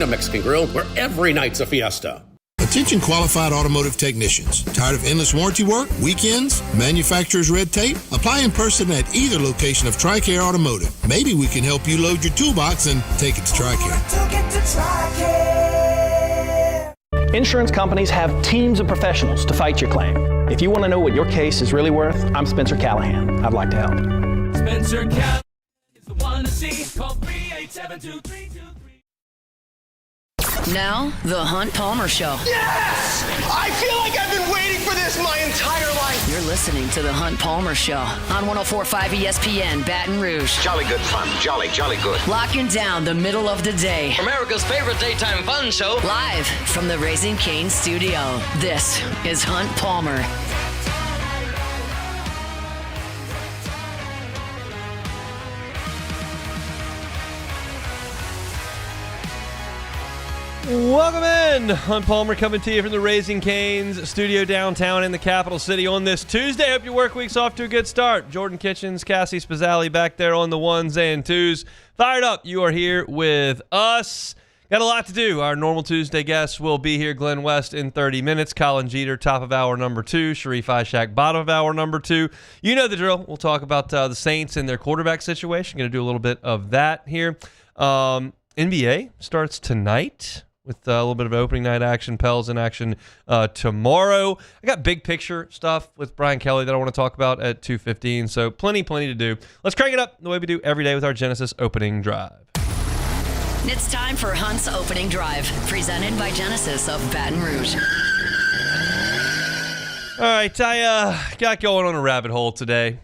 A Mexican grill where every night's a fiesta. Attention qualified automotive technicians. Tired of endless warranty work, weekends, manufacturer's red tape? Apply in person at either location of TRICARE Automotive. Maybe we can help you load your toolbox and take it to TRICARE. Insurance companies have teams of professionals to fight your claim. If you want to know what your case is really worth, I'm Spencer Callahan. I'd like to help. Spencer Callahan is the one to see. Call 387-2323. Now, the Hunt Palmer Show. Yes! I feel like I've been waiting for this my entire life. You're listening to the Hunt Palmer Show on 104.5 ESPN, Baton Rouge. Jolly good fun. Jolly good. Locking down the middle of the day. America's favorite daytime fun show. Live from the Raising Cane's studio. This is Hunt Palmer. Welcome in. Hunt Palmer coming to you from the Raising Cane's studio downtown in the capital city on this Tuesday. Hope your work week's off to a good start. Jordan Kitchens, Cassie Spazzali back there on the ones and twos. Fired up. You are here with us. Got a lot to do. Our normal Tuesday guests will be here. Glen West in 30 minutes. Colin Jeter, top of hour number 2. Sharief Ishaq, bottom of hour number 2. You know the drill. We'll talk about the Saints and their quarterback situation. Going to do a little bit of that here. NBA starts tonight with a little bit of opening night action, Pels in action tomorrow. I got big picture stuff with Brian Kelly that I want to talk about at 2:15, so plenty to do. Let's crank it up the way we do every day with our Genesis opening drive. It's time for Hunt's opening drive, presented by Genesis of Baton Rouge. All right, I got going on a rabbit hole today.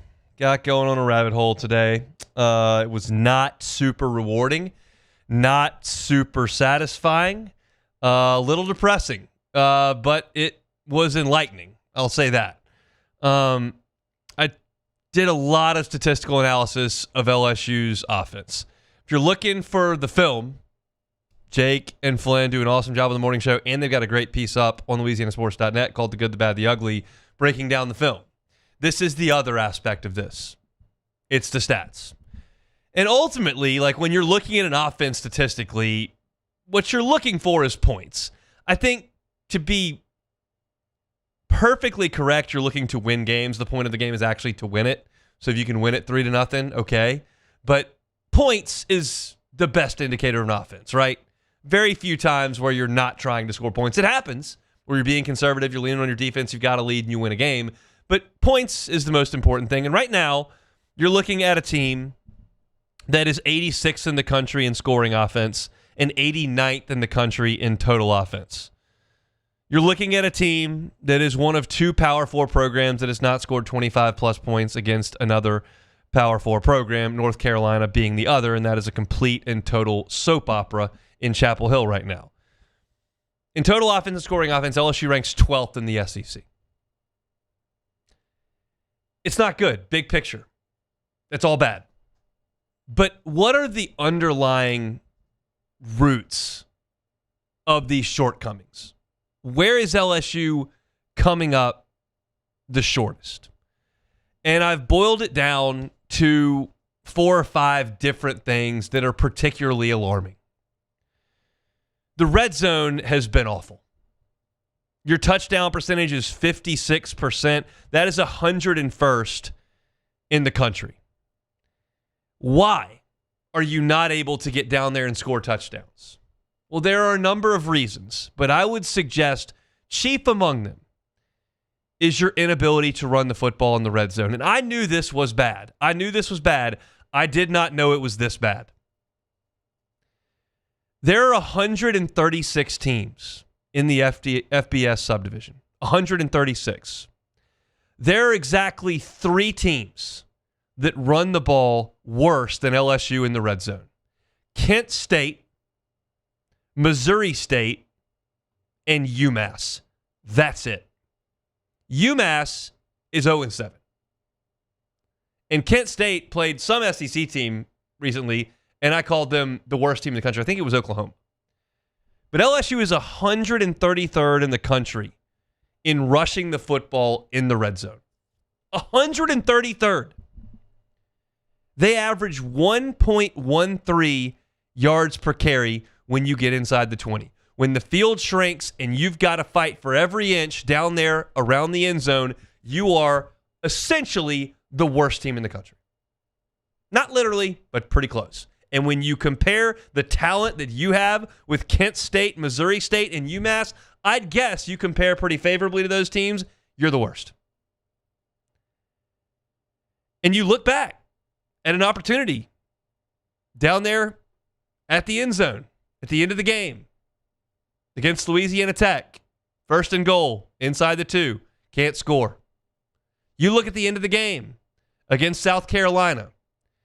It was not super rewarding. Not super satisfying, a little depressing, but it was enlightening. I'll say that. I did a lot of statistical analysis of LSU's offense. If you're looking for the film, Jake and Flynn do an awesome job on the morning show, and they've got a great piece up on LouisianaSports.net called The Good, the Bad, the Ugly, breaking down the film. This is the other aspect of this. It's the stats. And ultimately, like when you're looking at an offense statistically, what you're looking for is points. I think to be perfectly correct, you're looking to win games. The point of the game is actually to win it. So if you can win it 3-0, okay. But points is the best indicator of an offense, right? Very few times where you're not trying to score points. It happens where you're being conservative, you're leaning on your defense, you've got a lead and you win a game. But points is the most important thing. And right now, you're looking at a team that is 86th in the country in scoring offense and 89th in the country in total offense. You're looking at a team that is one of 2 Power 4 programs that has not scored 25-plus points against another Power 4 program, North Carolina being the other, and that is a complete and total soap opera in Chapel Hill right now. In total offense and scoring offense, LSU ranks 12th in the SEC. It's not good. Big picture. It's all bad. But what are the underlying roots of these shortcomings? Where is LSU coming up the shortest? And I've boiled it down to 4 or 5 different things that are particularly alarming. The red zone has been awful. Your touchdown percentage is 56%. That is 101st in the country. Why are you not able to get down there and score touchdowns? Well, there are a number of reasons, but I would suggest chief among them is your inability to run the football in the red zone. And I knew this was bad. I did not know it was this bad. There are 136 teams in the FBS subdivision. 136. There are exactly 3 teams that run the ball worse than LSU in the red zone. Kent State, Missouri State, and UMass. That's it. UMass is 0-7. And Kent State played some SEC team recently, and I called them the worst team in the country. I think it was Oklahoma. But LSU is 133rd in the country in rushing the football in the red zone. 133rd. They average 1.13 yards per carry, when you get inside the 20. When the field shrinks and you've got to fight for every inch down there around the end zone, you are essentially the worst team in the country. Not literally, but pretty close. And when you compare the talent that you have with Kent State, Missouri State, and UMass, I'd guess you compare pretty favorably to those teams. You're the worst. And you look back at an opportunity down there at the end zone at the end of the game against Louisiana Tech. 1st and goal, inside the 2. Can't score. You look at the end of the game against South Carolina.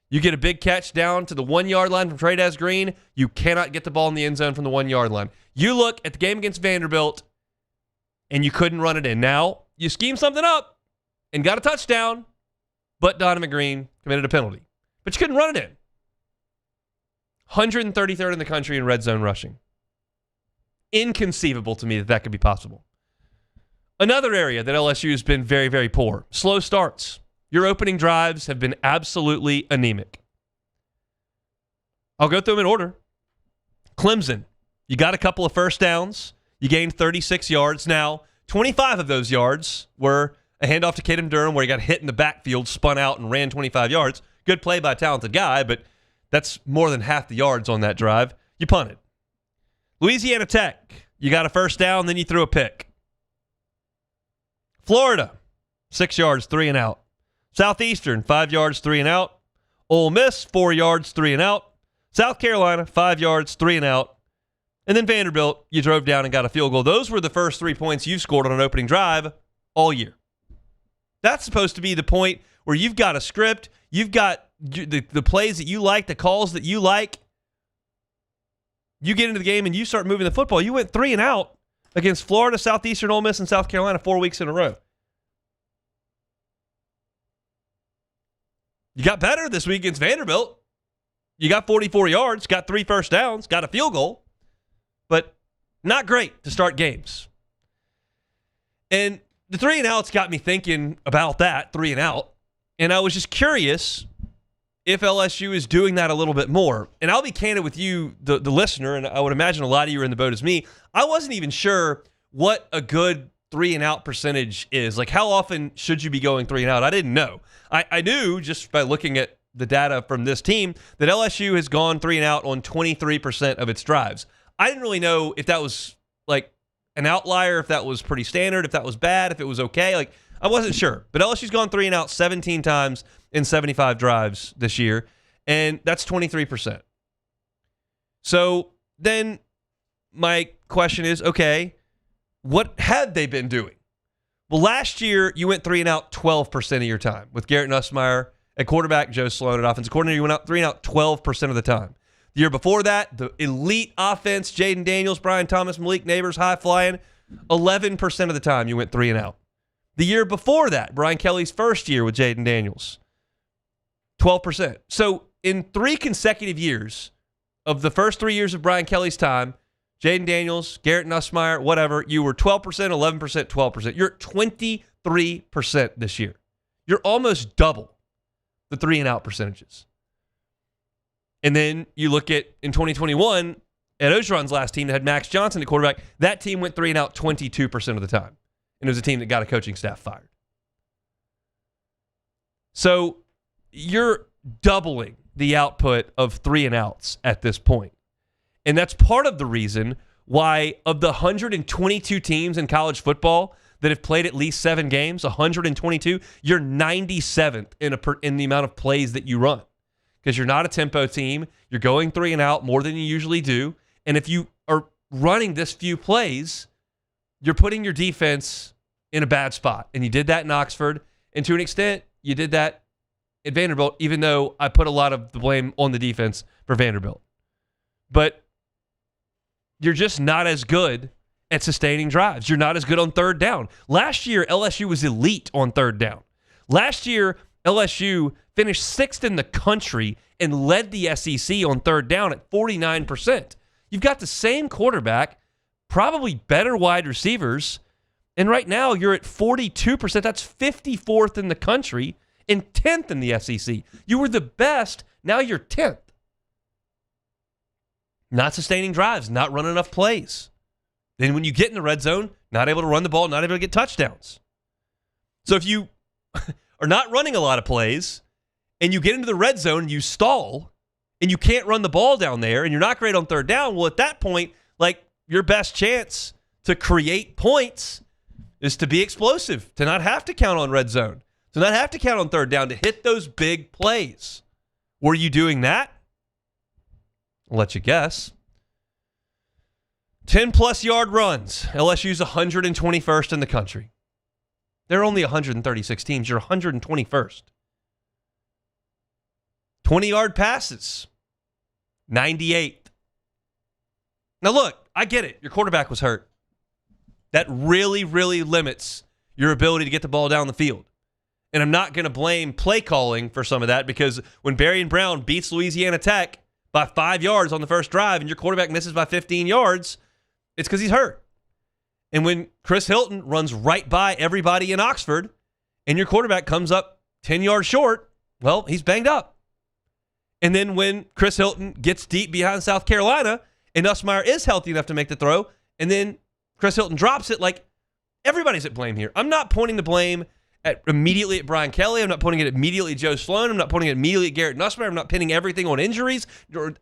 You get a big catch down to the 1-yard line from Trey Green. You cannot get the ball in the end zone from the 1-yard line. You look at the game against Vanderbilt, and you couldn't run it in. Now, you scheme something up and got a touchdown, but Donovan Green committed a penalty. But you couldn't run it in. 133rd in the country in red zone rushing. Inconceivable to me that that could be possible. Another area that LSU has been very, very poor. Slow starts. Your opening drives have been absolutely anemic. I'll go through them in order. Clemson, you got a couple of first downs. You gained 36 yards. Now, 25 of those yards were a handoff to Caden Durham where he got hit in the backfield, spun out, and ran 25 yards. Good play by a talented guy, but that's more than half the yards on that drive. You punted. Louisiana Tech, you got a first down, then you threw a pick. Florida, 6 yards, 3 and out. Southeastern, 5 yards, 3 and out. Ole Miss, 4 yards, 3 and out. South Carolina, 5 yards, 3 and out. And then Vanderbilt, you drove down and got a field goal. Those were the first 3 points you've scored on an opening drive all year. That's supposed to be the point where you've got a script, you've got the plays that you like, the calls that you like. You get into the game and you start moving the football. You went 3 and out against Florida, Southeastern, Ole Miss, and South Carolina 4 weeks in a row. You got better this week against Vanderbilt. You got 44 yards, got 3 first downs, got a field goal, but not great to start games. And the 3 and outs got me thinking about that, 3 and out. And I was just curious if LSU is doing that a little bit more. And I'll be candid with you, the listener, and I would imagine a lot of you are in the boat as me. I wasn't even sure what a good 3 and out percentage is. Like, how often should you be going 3 and out? I didn't know. I knew just by looking at the data from this team that LSU has gone 3 and out on 23% of its drives. I didn't really know if that was like an outlier, if that was pretty standard, if that was bad, if it was okay. Like, I wasn't sure. But LSU's gone 3 and out 17 times in 75 drives this year, and that's 23%. So then my question is, okay, what had they been doing? Well, last year, you went 3 and out 12% of your time with Garrett Nussmeier at quarterback, Joe Sloan at offensive coordinator. You went out 3 and out 12% of the time. The year before that, the elite offense, Jaden Daniels, Brian Thomas, Malik Neighbors, high flying, 11% of the time you went 3 and out. The year before that, Brian Kelly's first year with Jaden Daniels, 12%. So in 3 consecutive years of the first 3 years of Brian Kelly's time, Jaden Daniels, Garrett Nussmeier, whatever, you were 12%, 11%, 12%. You're at 23% this year. You're almost double the 3 and out percentages. And then you look at, in 2021, at Ogeron's last team that had Max Johnson at quarterback, that team went 3 and out 22% of the time. And it was a team that got a coaching staff fired. So you're doubling the output of 3 and outs at this point. And that's part of the reason why of the 122 teams in college football that have played at least 7 games, 122, you're 97th in the amount of plays that you run. Because you're not a tempo team. You're going 3 and out more than you usually do. And if you are running this few plays, you're putting your defense in a bad spot. And you did that in Oxford. And to an extent, you did that at Vanderbilt, even though I put a lot of the blame on the defense for Vanderbilt. But you're just not as good at sustaining drives. You're not as good on third down. Last year, LSU was elite on third down. Last year, LSU finished 6th in the country and led the SEC on third down at 49%. You've got the same quarterback, probably better wide receivers, and right now you're at 42%. That's 54th in the country and 10th in the SEC. You were the best, now you're 10th. not sustaining drives, not running enough plays. Then when you get in the red zone, not able to run the ball, not able to get touchdowns. So if you are not running a lot of plays and you get into the red zone and you stall and you can't run the ball down there and you're not great on third down, well, at that point, like, your best chance to create points is to be explosive, to not have to count on red zone, to not have to count on third down, to hit those big plays. Were you doing that? I'll let you guess. 10-plus yard runs. LSU's 121st in the country. There are only 136 teams. You're 121st. 20-yard passes. 98th. Now, look, I get it. Your quarterback was hurt. That really, really limits your ability to get the ball down the field. And I'm not going to blame play calling for some of that, because when Berrien Brown beats Louisiana Tech by 5 yards on the first drive and your quarterback misses by 15 yards, it's because he's hurt. And when Chris Hilton runs right by everybody in Oxford and your quarterback comes up 10 yards short, well, he's banged up. And then when Chris Hilton gets deep behind South Carolina and Nussmeier is healthy enough to make the throw, and then Chris Hilton drops it, like, everybody's at blame here. I'm not pointing the blame immediately at Brian Kelly. I'm not pointing it immediately at Joe Sloan. I'm not pointing it immediately at Garrett Nussmeier. I'm not pinning everything on injuries. Or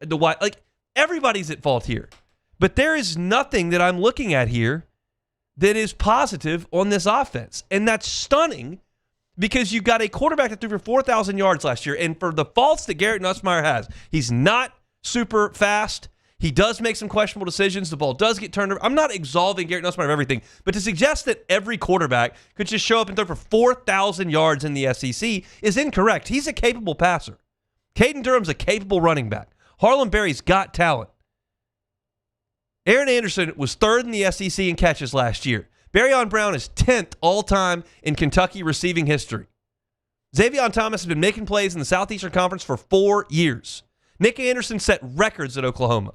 everybody's at fault here. But there is nothing that I'm looking at here that is positive on this offense. And that's stunning, because you've got a quarterback that threw for 4,000 yards last year. And for the faults that Garrett Nussmeier has, he's not super fast. He does make some questionable decisions. The ball does get turned over. I'm not absolving Garrett Nussmeier of everything, but to suggest that every quarterback could just show up and throw for 4,000 yards in the SEC is incorrect. He's a capable passer. Caden Durham's a capable running back. Harlan Berry's got talent. Aaron Anderson was third in the SEC in catches last year. Berrien Brown is 10th all-time in Kentucky receiving history. Xavier Thomas has been making plays in the Southeastern Conference for 4 years. Nick Anderson set records at Oklahoma.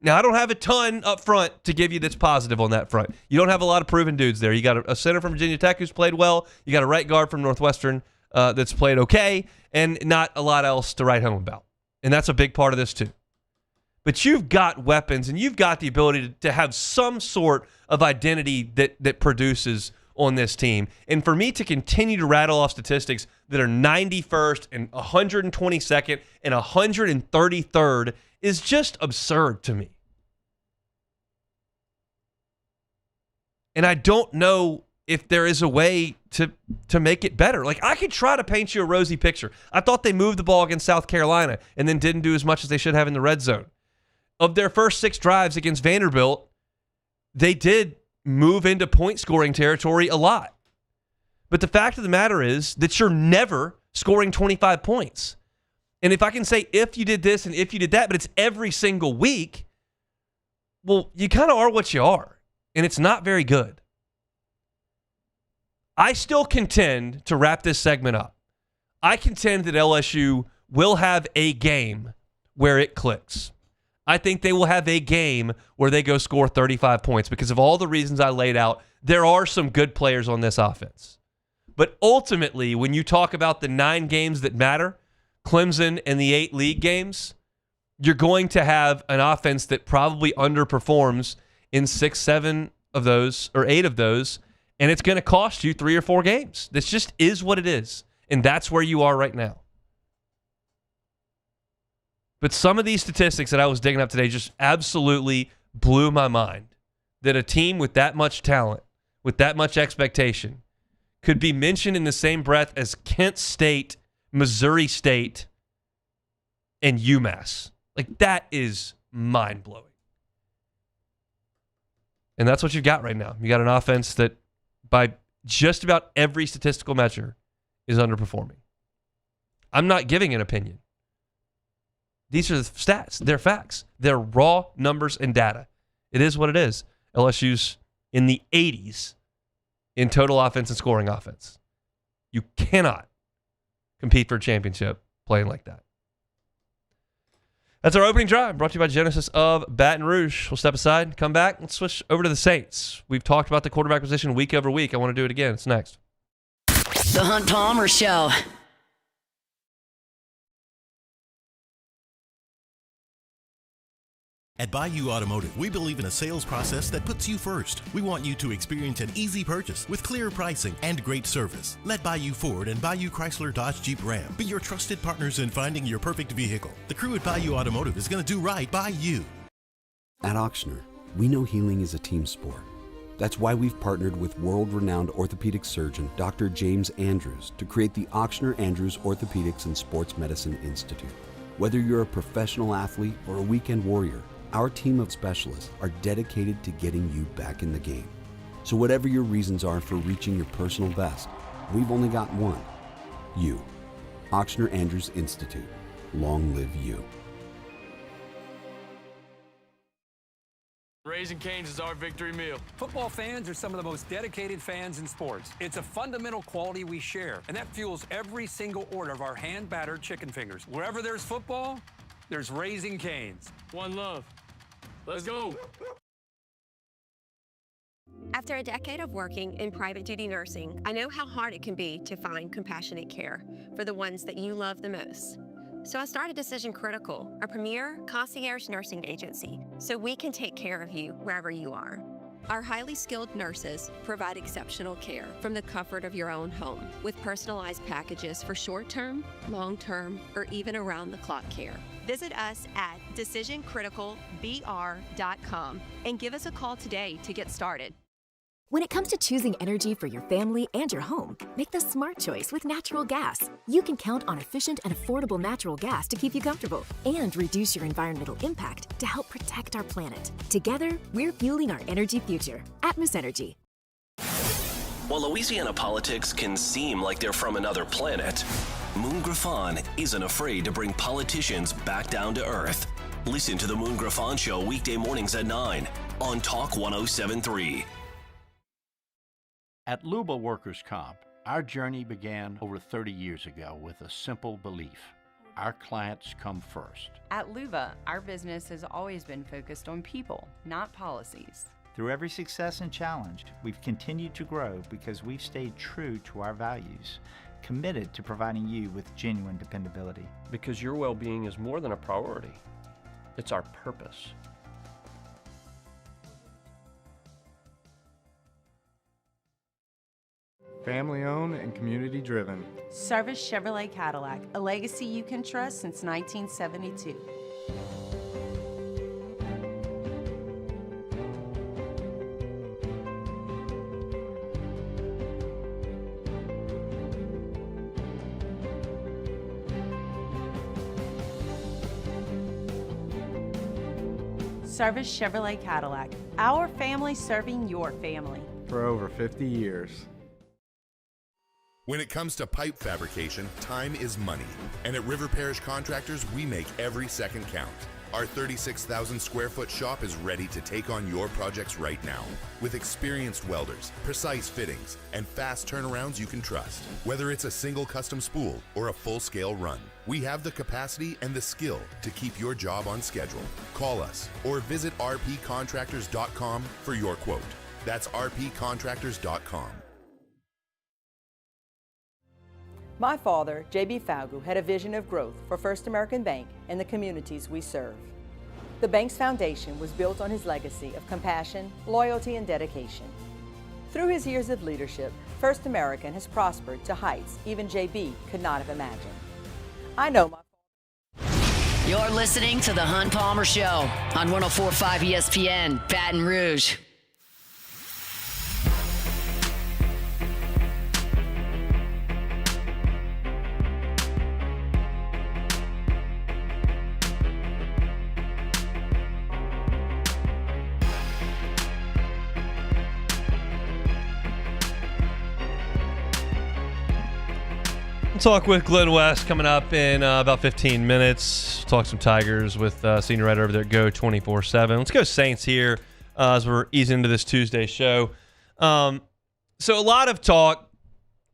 Now, I don't have a ton up front to give you that's positive on that front. You don't have a lot of proven dudes there. You got a center from Virginia Tech who's played well. You got a right guard from Northwestern that's played okay, and not a lot else to write home about. And that's a big part of this too. But you've got weapons, and you've got the ability to have some sort of identity that produces on this team. And for me to continue to rattle off statistics that are 91st and 122nd and 133rd is just absurd to me. And I don't know if there is a way to make it better. Like, I could try to paint you a rosy picture. I thought they moved the ball against South Carolina and then didn't do as much as they should have in the red zone. Of their first 6 drives against Vanderbilt, they did move into point-scoring territory a lot. But the fact of the matter is that you're never scoring 25 points. And if I can say if you did this and if you did that, but it's every single week, well, you kind of are what you are. And it's not very good. I still contend, to wrap this segment up, I contend that LSU will have a game where it clicks. I think they will have a game where they go score 35 points because of all the reasons I laid out. There are some good players on this offense. But ultimately, when you talk about the 9 games that matter, Clemson and the 8 league games, you're going to have an offense that probably underperforms in 6, 7 of those, or 8 of those, and it's going to cost you 3 or 4 games. This just is what it is, and that's where you are right now. But some of these statistics that I was digging up today just absolutely blew my mind. That a team with that much talent, with that much expectation, could be mentioned in the same breath as Kent State, Missouri State, and UMass. Like, that is mind-blowing. And that's what you've got right now. You got an offense that, by just about every statistical measure, is underperforming. I'm not giving an opinion. These are the stats. They're facts. They're raw numbers and data. It is what it is. LSU's in the 80s in total offense and scoring offense. You cannot compete for a championship playing like that. That's our opening drive, brought to you by Genesis of Baton Rouge. We'll step aside, come back, let's switch over to the Saints. We've talked about the quarterback position week over week. I want to do it again. It's next. The Hunt Palmer Show. At Bayou Automotive, we believe in a sales process that puts you first. We want you to experience an easy purchase with clear pricing and great service. Let Bayou Ford and Bayou Chrysler Dodge Jeep Ram be your trusted partners in finding your perfect vehicle. The crew at Bayou Automotive is going to do right by you. At Auctioner, we know healing is a team sport. That's why we've partnered with world-renowned orthopedic surgeon Dr. James Andrews to create the Auctioner Andrews Orthopedics and Sports Medicine Institute. Whether you're a professional athlete or a weekend warrior, our team of specialists are dedicated to getting you back in the game. So whatever your reasons are for reaching your personal best, we've only got one. You. Auctioner Andrews Institute. Long live you. Raising Cane's is our victory meal. Football fans are some of the most dedicated fans in sports. It's a fundamental quality we share, and that fuels every single order of our hand-battered chicken fingers. Wherever there's football, there's Raising Cane's. One love. Let's go. After a decade of working in private duty nursing, I know how hard it can be to find compassionate care for the ones that you love the most. So I started Decision Critical, a premier concierge nursing agency, so we can take care of you wherever you are. Our highly skilled nurses provide exceptional care from the comfort of your own home with personalized packages for short-term, long-term, or even around-the-clock care. Visit us at decisioncriticalbr.com and give us a call today to get started. When it comes to choosing energy for your family and your home, make the smart choice with natural gas. You can count on efficient and affordable natural gas to keep you comfortable and reduce your environmental impact to help protect our planet. Together, we're fueling our energy future. Atmos Energy. While Louisiana politics can seem like they're from another planet, Moon Griffon isn't afraid to bring politicians back down to earth. Listen to the Moon Griffon Show weekday mornings at 9 on Talk 107.3. At Luba Workers' Comp, our journey began over 30 years ago with a simple belief: our clients come first. At Luba, our business has always been focused on people, not policies. Through every success and challenge, we've continued to grow because we've stayed true to our values, committed to providing you with genuine dependability. Because your well-being is more than a priority. It's our purpose. Family owned and community driven. Service Chevrolet Cadillac, a legacy you can trust since 1972. Service Chevrolet Cadillac, our family serving your family. For over 50 years. When it comes to pipe fabrication, time is money. And at River Parish Contractors, we make every second count. Our 36,000 square foot shop is ready to take on your projects right now. With experienced welders, precise fittings, and fast turnarounds you can trust. Whether it's a single custom spool or a full-scale run, we have the capacity and the skill to keep your job on schedule. Call us or visit rpcontractors.com for your quote. That's rpcontractors.com. My father, J.B. Falgu, had a vision of growth for First American Bank and the communities we serve. The bank's foundation was built on his legacy of compassion, loyalty, and dedication. Through his years of leadership, First American has prospered to heights even J.B. could not have imagined. I know my You're listening to The Hunt Palmer Show on 104.5 ESPN, Baton Rouge. Talk with Glen West coming up in about 15 minutes. Talk some Tigers with senior writer over there at Go 24/7. Let's go Saints here as we're easing into this Tuesday show. So a lot of talk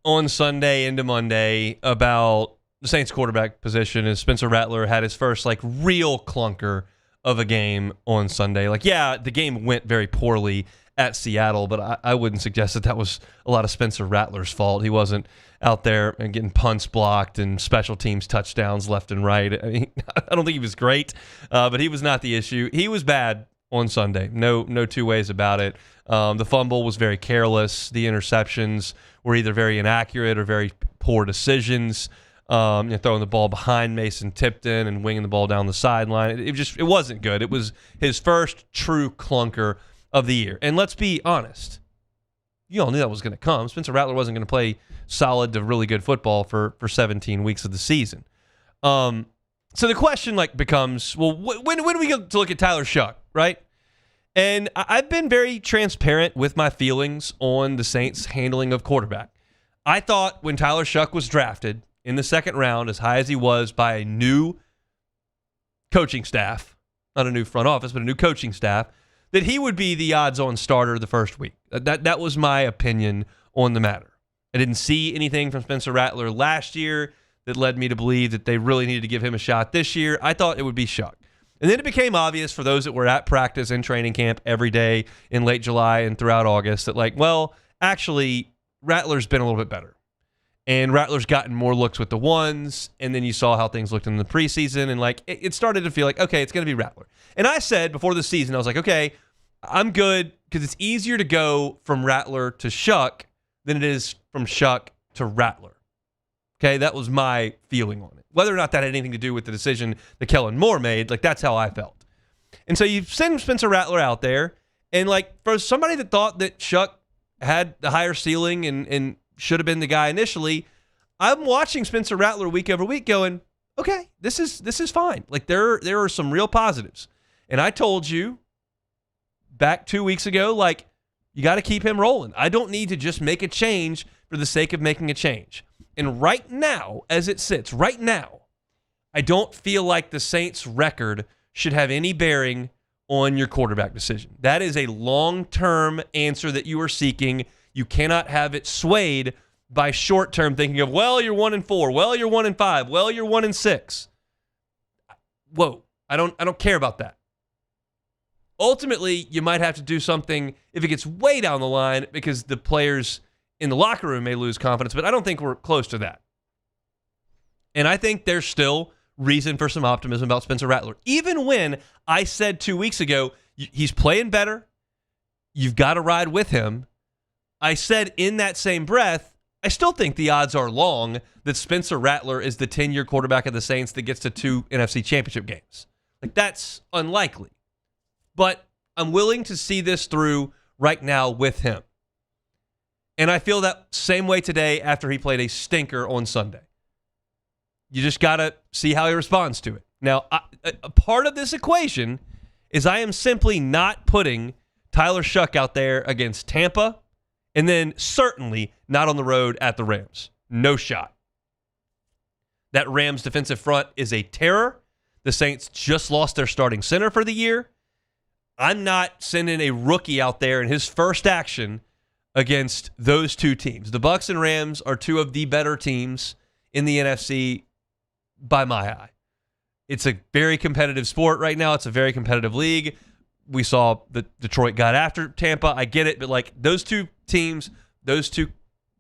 on Sunday into Monday about the Saints quarterback position as Spencer Rattler had his first real clunker of a game on Sunday. The game went very poorly at Seattle, but I wouldn't suggest that was a lot of Spencer Rattler's fault. He wasn't out there and getting punts blocked and special teams touchdowns left and right. I mean, I don't think he was great, but he was not the issue. He was bad on Sunday. No two ways about it. The fumble was very careless. The interceptions were either very inaccurate or very poor decisions. Throwing the ball behind Mason Tipton and winging the ball down the sideline. It wasn't good. It was his first true clunker of the year. And let's be honest. You all knew that was going to come. Spencer Rattler wasn't going to play solid to really good football for 17 weeks of the season. So the question becomes, well, when do we go to look at Tyler Shough, right? And I've been very transparent with my feelings on the Saints' handling of quarterback. I thought when Tyler Shough was drafted in the second round, as high as he was by a new coaching staff, not a new front office, but a new coaching staff, that he would be the odds-on starter the first week. That was my opinion on the matter. I didn't see anything from Spencer Rattler last year that led me to believe that they really needed to give him a shot this year. I thought it would be Shough. And then it became obvious for those that were at practice and training camp every day in late July and throughout August that, actually, Rattler's been a little bit better. And Rattler's gotten more looks with the ones, and then you saw how things looked in the preseason, and it started to feel like, okay, it's going to be Rattler. And I said before the season, I was like, okay, I'm good because it's easier to go from Rattler to Shough than it is from Shough to Rattler. Okay, that was my feeling on it. Whether or not that had anything to do with the decision that Kellen Moore made, that's how I felt. And so you send Spencer Rattler out there, and for somebody that thought that Shough had the higher ceiling and should have been the guy initially, I'm watching Spencer Rattler week over week going, okay, this is fine. There are some real positives. And I told you back 2 weeks ago, you got to keep him rolling. I don't need to just make a change for the sake of making a change. And right now, as it sits, right now, I don't feel like the Saints' record should have any bearing on your quarterback decision. That is a long-term answer that you are seeking. You cannot have it swayed by short-term thinking of, well, you're 1-4, well, you're 1-5, well, you're 1-6. Whoa, I don't care about that. Ultimately, you might have to do something if it gets way down the line because the players in the locker room may lose confidence, but I don't think we're close to that. And I think there's still reason for some optimism about Spencer Rattler. Even when I said 2 weeks ago, he's playing better, you've got to ride with him, I said in that same breath, I still think the odds are long that Spencer Rattler is the 10-year quarterback of the Saints that gets to 2 NFC championship games. That's unlikely. But I'm willing to see this through right now with him. And I feel that same way today after he played a stinker on Sunday. You just got to see how he responds to it. Now, a part of this equation is I am simply not putting Tyler Shough out there against Tampa and then certainly not on the road at the Rams. No shot. That Rams defensive front is a terror. The Saints just lost their starting center for the year. I'm not sending a rookie out there in his first action against those two teams. The Bucs and Rams are two of the better teams in the NFC by my eye. It's a very competitive sport right now. It's a very competitive league. We saw that Detroit got after Tampa. I get it, but those two teams, those two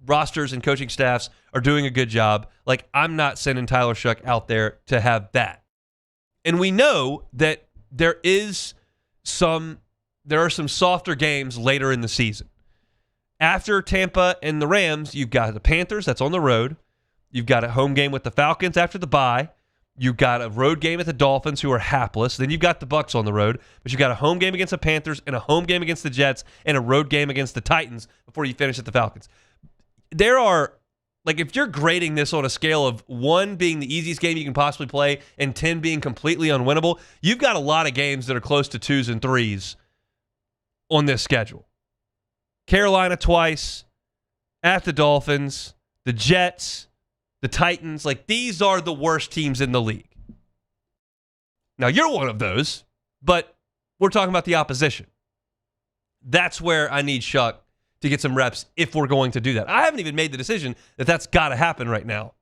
rosters and coaching staffs are doing a good job. I'm not sending Tyler Shough out there to have that. And we know that there are some softer games later in the season. After Tampa and the Rams, you've got the Panthers, that's on the road. You've got a home game with the Falcons after the bye. You've got a road game at the Dolphins, who are hapless. Then you've got the Bucs on the road, but you've got a home game against the Panthers and a home game against the Jets and a road game against the Titans before you finish at the Falcons. There are, if you're grading this on a scale of 1 being the easiest game you can possibly play and 10 being completely unwinnable, you've got a lot of games that are close to 2s and 3s on this schedule. Carolina twice, at the Dolphins, the Jets, the Titans. These are the worst teams in the league. Now, you're one of those, but we're talking about the opposition. That's where I need Shough to get some reps if we're going to do that. I haven't even made the decision that that's got to happen right now.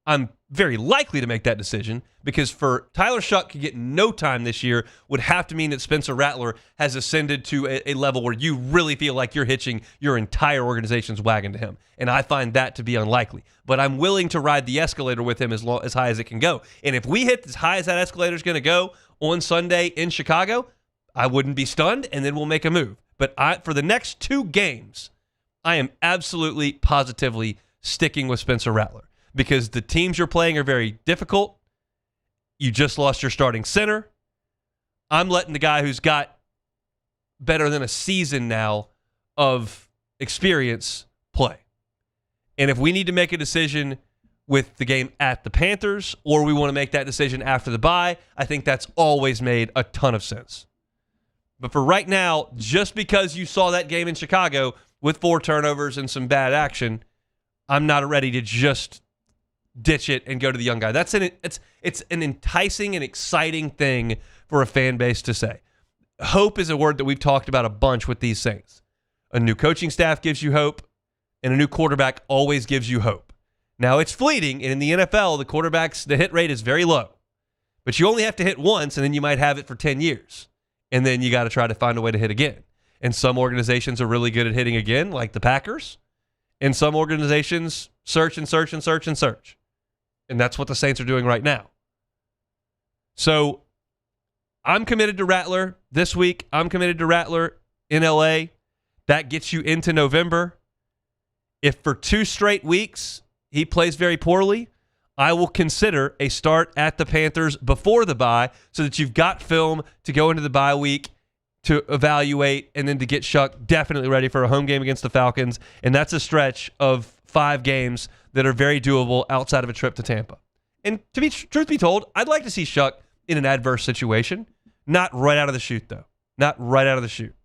I'm very likely to make that decision, because for Tyler Shough to get no time this year would have to mean that Spencer Rattler has ascended to a level where you really feel like you're hitching your entire organization's wagon to him. And I find that to be unlikely. But I'm willing to ride the escalator with him as high as it can go. And if we hit as high as that escalator is going to go on Sunday in Chicago, I wouldn't be stunned, and then we'll make a move. But for the next 2 games, I am absolutely, positively sticking with Spencer Rattler, because the teams you're playing are very difficult. You just lost your starting center. I'm letting the guy who's got better than a season now of experience play. And if we need to make a decision with the game at the Panthers, or we want to make that decision after the bye, I think that's always made a ton of sense. But for right now, just because you saw that game in Chicago with 4 turnovers and some bad action, I'm not ready to just ditch it and go to the young guy. It's an enticing and exciting thing for a fan base to say. Hope is a word that we've talked about a bunch with these Saints. A new coaching staff gives you hope, and a new quarterback always gives you hope. Now, it's fleeting, and in the NFL, the hit rate is very low. But you only have to hit once, and then you might have it for 10 years. And then you got to try to find a way to hit again. And some organizations are really good at hitting again, like the Packers. And some organizations search and search and search and search. And that's what the Saints are doing right now. So I'm committed to Rattler this week. I'm committed to Rattler in LA. That gets you into November. If for 2 straight weeks he plays very poorly, I will consider a start at the Panthers before the bye, so that you've got film to go into the bye week to evaluate, and then to get Shough definitely ready for a home game against the Falcons. And that's a stretch of 5 games that are very doable outside of a trip to Tampa. And truth be told, I'd like to see Shough in an adverse situation. Not right out of the chute, though. Not right out of the chute.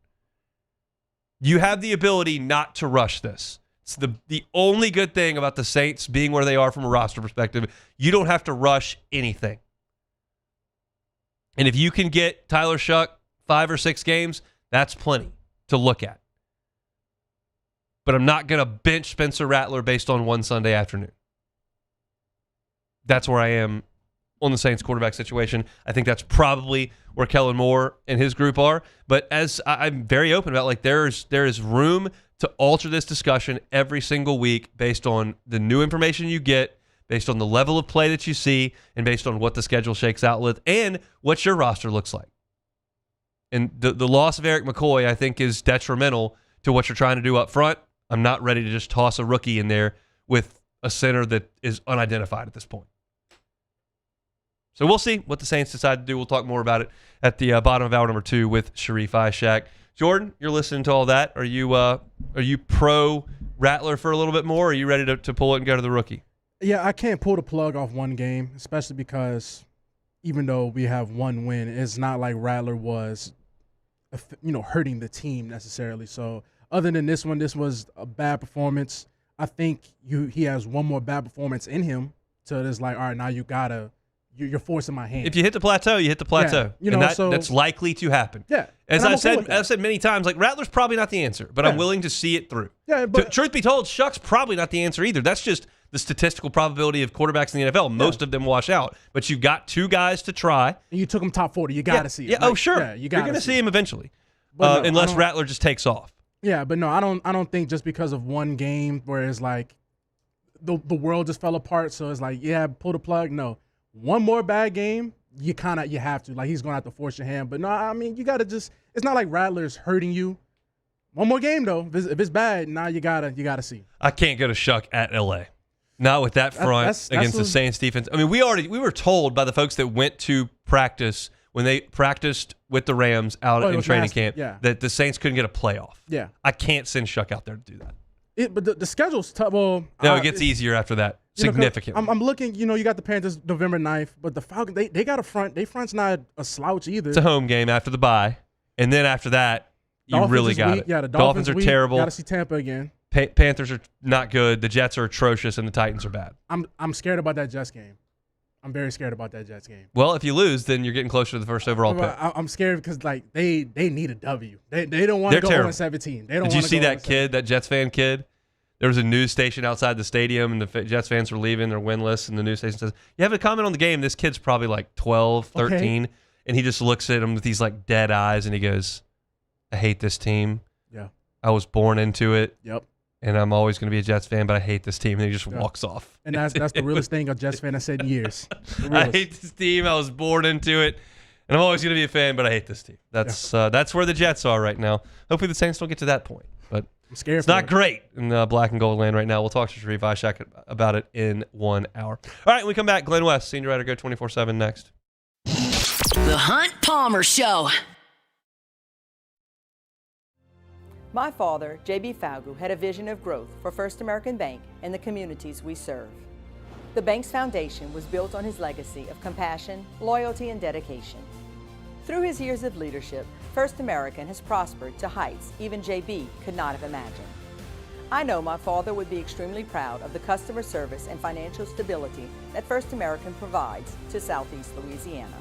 You have the ability not to rush this. It's the only good thing about the Saints being where they are from a roster perspective. You don't have to rush anything. And if you can get Tyler Shough 5 or 6 games, that's plenty to look at. But I'm not going to bench Spencer Rattler based on one Sunday afternoon. That's where I am on the Saints quarterback situation. I think that's probably where Kellen Moore and his group are. But as I'm very open about, like, there is room to alter this discussion every single week based on the new information you get, based on the level of play that you see, and based on what the schedule shakes out with, and what your roster looks like. And the loss of Eric McCoy, I think, is detrimental to what you're trying to do up front. I'm not ready to just toss a rookie in there with a center that is unidentified at this point. So we'll see what the Saints decide to do. We'll talk more about it at the bottom of hour number 2 with Sharief, Ishaq. Jordan, you're listening to all that. Are you pro Rattler for a little bit more, or are you ready to pull it and go to the rookie? Yeah, I can't pull the plug off one game, especially because even though we have 1 win, it's not like Rattler was, hurting the team necessarily. So other than this one, this was a bad performance. I think he has one more bad performance in him. So it's like, all right, now you're forcing my hand. If you hit the plateau, you hit the plateau. Yeah, that's likely to happen. Yeah. As I've said many times, like, Rattler's probably not the answer, but I'm willing to see it through. Yeah, but truth be told, Shough's probably not the answer either. That's just the statistical probability of quarterbacks in the NFL. Most of them wash out. But you've got 2 guys to try. And you took him top 40. You got to see it. Yeah, sure. Yeah, you're going to see him eventually. Unless Rattler just takes off. Yeah, but no, I don't think just because of one game where it's like the world just fell apart, so it's like, yeah, pull the plug. No. One more bad game, you have to. Like, he's going to have to force your hand. But no, I mean, you got to just – it's not like Rattler's hurting you. One more game, though. If it's bad, now you gotta see. I can't go to Shough at L.A. Not with that front against the Saints defense. I mean, we were told by the folks that went to practice when they practiced with the Rams out in training camp that the Saints couldn't get a playoff. Yeah. I can't send Shough out there to do that. But the schedule's tough. Well, no, it gets easier after that. Significantly. I'm looking, you got the Panthers November 9th, but the Falcons, they got a front. Their front's not a slouch either. It's a home game after the bye. And then after that, you really got it. Yeah, the Dolphins are terrible. Got to see Tampa again. Panthers are not good. The Jets are atrocious, and the Titans are bad. I'm scared about that Jets game. I'm very scared about that Jets game. Well, if you lose, then you're getting closer to the first overall pick. I'm scared because, like, they need a W. They don't want to go 0-17. Did you see that Jets fan kid? there was a news station outside the stadium, and the Jets fans were leaving. They're winless, and the news station says, "You have a comment on the game?" This kid's probably like 12, 13, and he just looks at him with these like dead eyes, and he goes, "I hate this team. Yeah, I was born into it. Yep. And I'm always going to be a Jets fan, but I hate this team." And he just walks off. And that's the realest thing a Jets fan has said in years. I hate this team. I was born into it, and I'm always going to be a fan, but I hate this team. That's where the Jets are right now. Hopefully the Saints don't get to that point, but I'm scared. It's not great in black and gold land right now. We'll talk to Sharief Ishaq about it in 1 hour. All right, when we come back, Glen West, senior writer, Go 24/7 next. The Hunt Palmer Show. My father, J.B. Shough, had a vision of growth for First American Bank and the communities we serve. The bank's foundation was built on his legacy of compassion, loyalty, and dedication. Through his years of leadership, First American has prospered to heights even J.B. could not have imagined. I know my father would be extremely proud of the customer service and financial stability that First American provides to Southeast Louisiana.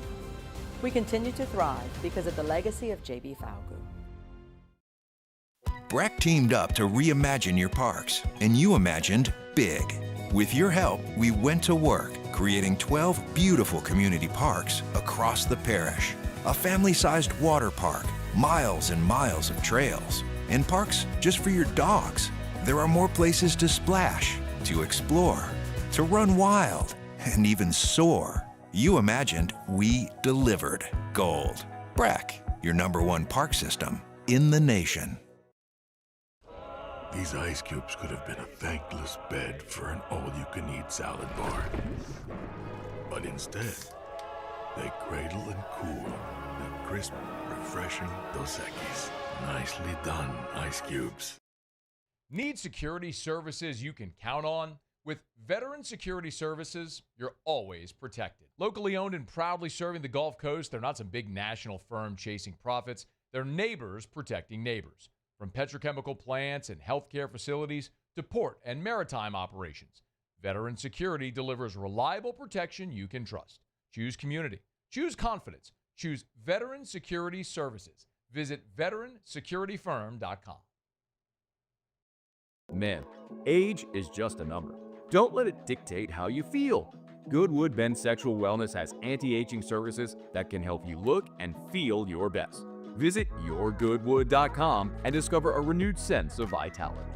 We continue to thrive because of the legacy of J.B. Shough. BRAC teamed up to reimagine your parks, and you imagined big. With your help, we went to work, creating 12 beautiful community parks across the parish. A family-sized water park, miles and miles of trails, and parks just for your dogs. There are more places to splash, to explore, to run wild, and even soar. You imagined, we delivered. Gold. BRAC, your #1 park system in the nation. These ice cubes could have been a thankless bed for an all-you-can-eat salad bar. But instead, they cradle and cool the crisp, refreshing Dos Equis. Nicely done, ice cubes. Need security services you can count on? With Veteran Security Services, you're always protected. Locally owned and proudly serving the Gulf Coast, they're not some big national firm chasing profits. They're neighbors protecting neighbors. From petrochemical plants and healthcare facilities to port and maritime operations, Veteran Security delivers reliable protection you can trust. Choose community. Choose confidence. Choose Veteran Security Services. Visit veteransecurityfirm.com. Man, age is just a number. Don't let it dictate how you feel. Goodwood Men's Sexual Wellness has anti-aging services that can help you look and feel your best. Visit yourgoodwood.com and discover a renewed sense of vitality.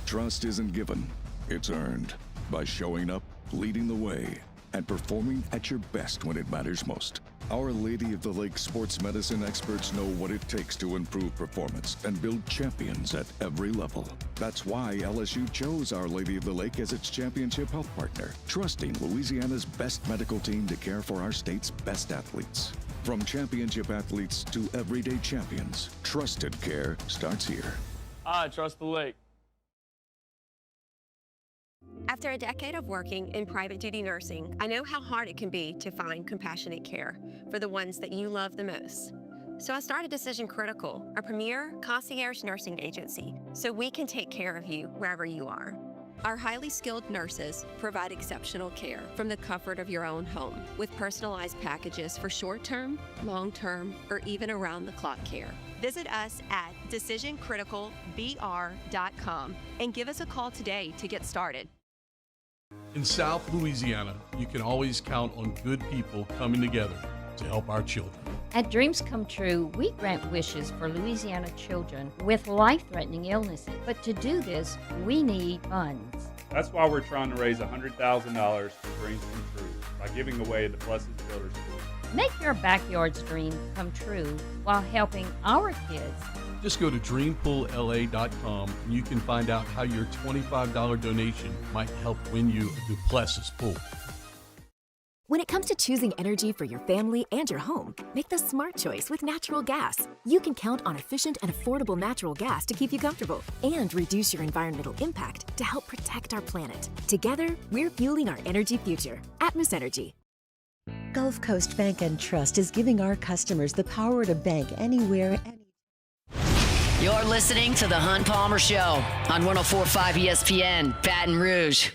Trust isn't given, it's earned by showing up, leading the way, and performing at your best when it matters most. Our Lady of the Lake sports medicine experts know what it takes to improve performance and build champions at every level. That's why LSU chose Our Lady of the Lake as its championship health partner, trusting Louisiana's best medical team to care for our state's best athletes. From championship athletes to everyday champions, trusted care starts here. I trust the lake. After a decade of working in private duty nursing, I know how hard it can be to find compassionate care for the ones that you love the most. So I started Decision Critical, a premier concierge nursing agency, so we can take care of you wherever you are. Our highly skilled nurses provide exceptional care from the comfort of your own home with personalized packages for short-term, long-term, or even around-the-clock care. Visit us at decisioncriticalbr.com and give us a call today to get started. In South Louisiana, you can always count on good people coming together to help our children. At Dreams Come True, we grant wishes for Louisiana children with life-threatening illnesses. But to do this, we need funds. That's why we're trying to raise $100,000 for Dreams Come True by giving away the Blessed Builders School. Make your backyard's dream come true while helping our kids. Just go to dreampoolla.com and you can find out how your $25 donation might help win you a Duplessis pool. When it comes to choosing energy for your family and your home, make the smart choice with natural gas. You can count on efficient and affordable natural gas to keep you comfortable and reduce your environmental impact to help protect our planet. Together, we're fueling our energy future. Atmos Energy. Gulf Coast Bank and Trust is giving our customers the power to bank anywhere, You're listening to The Hunt Palmer Show on 104.5 ESPN, Baton Rouge.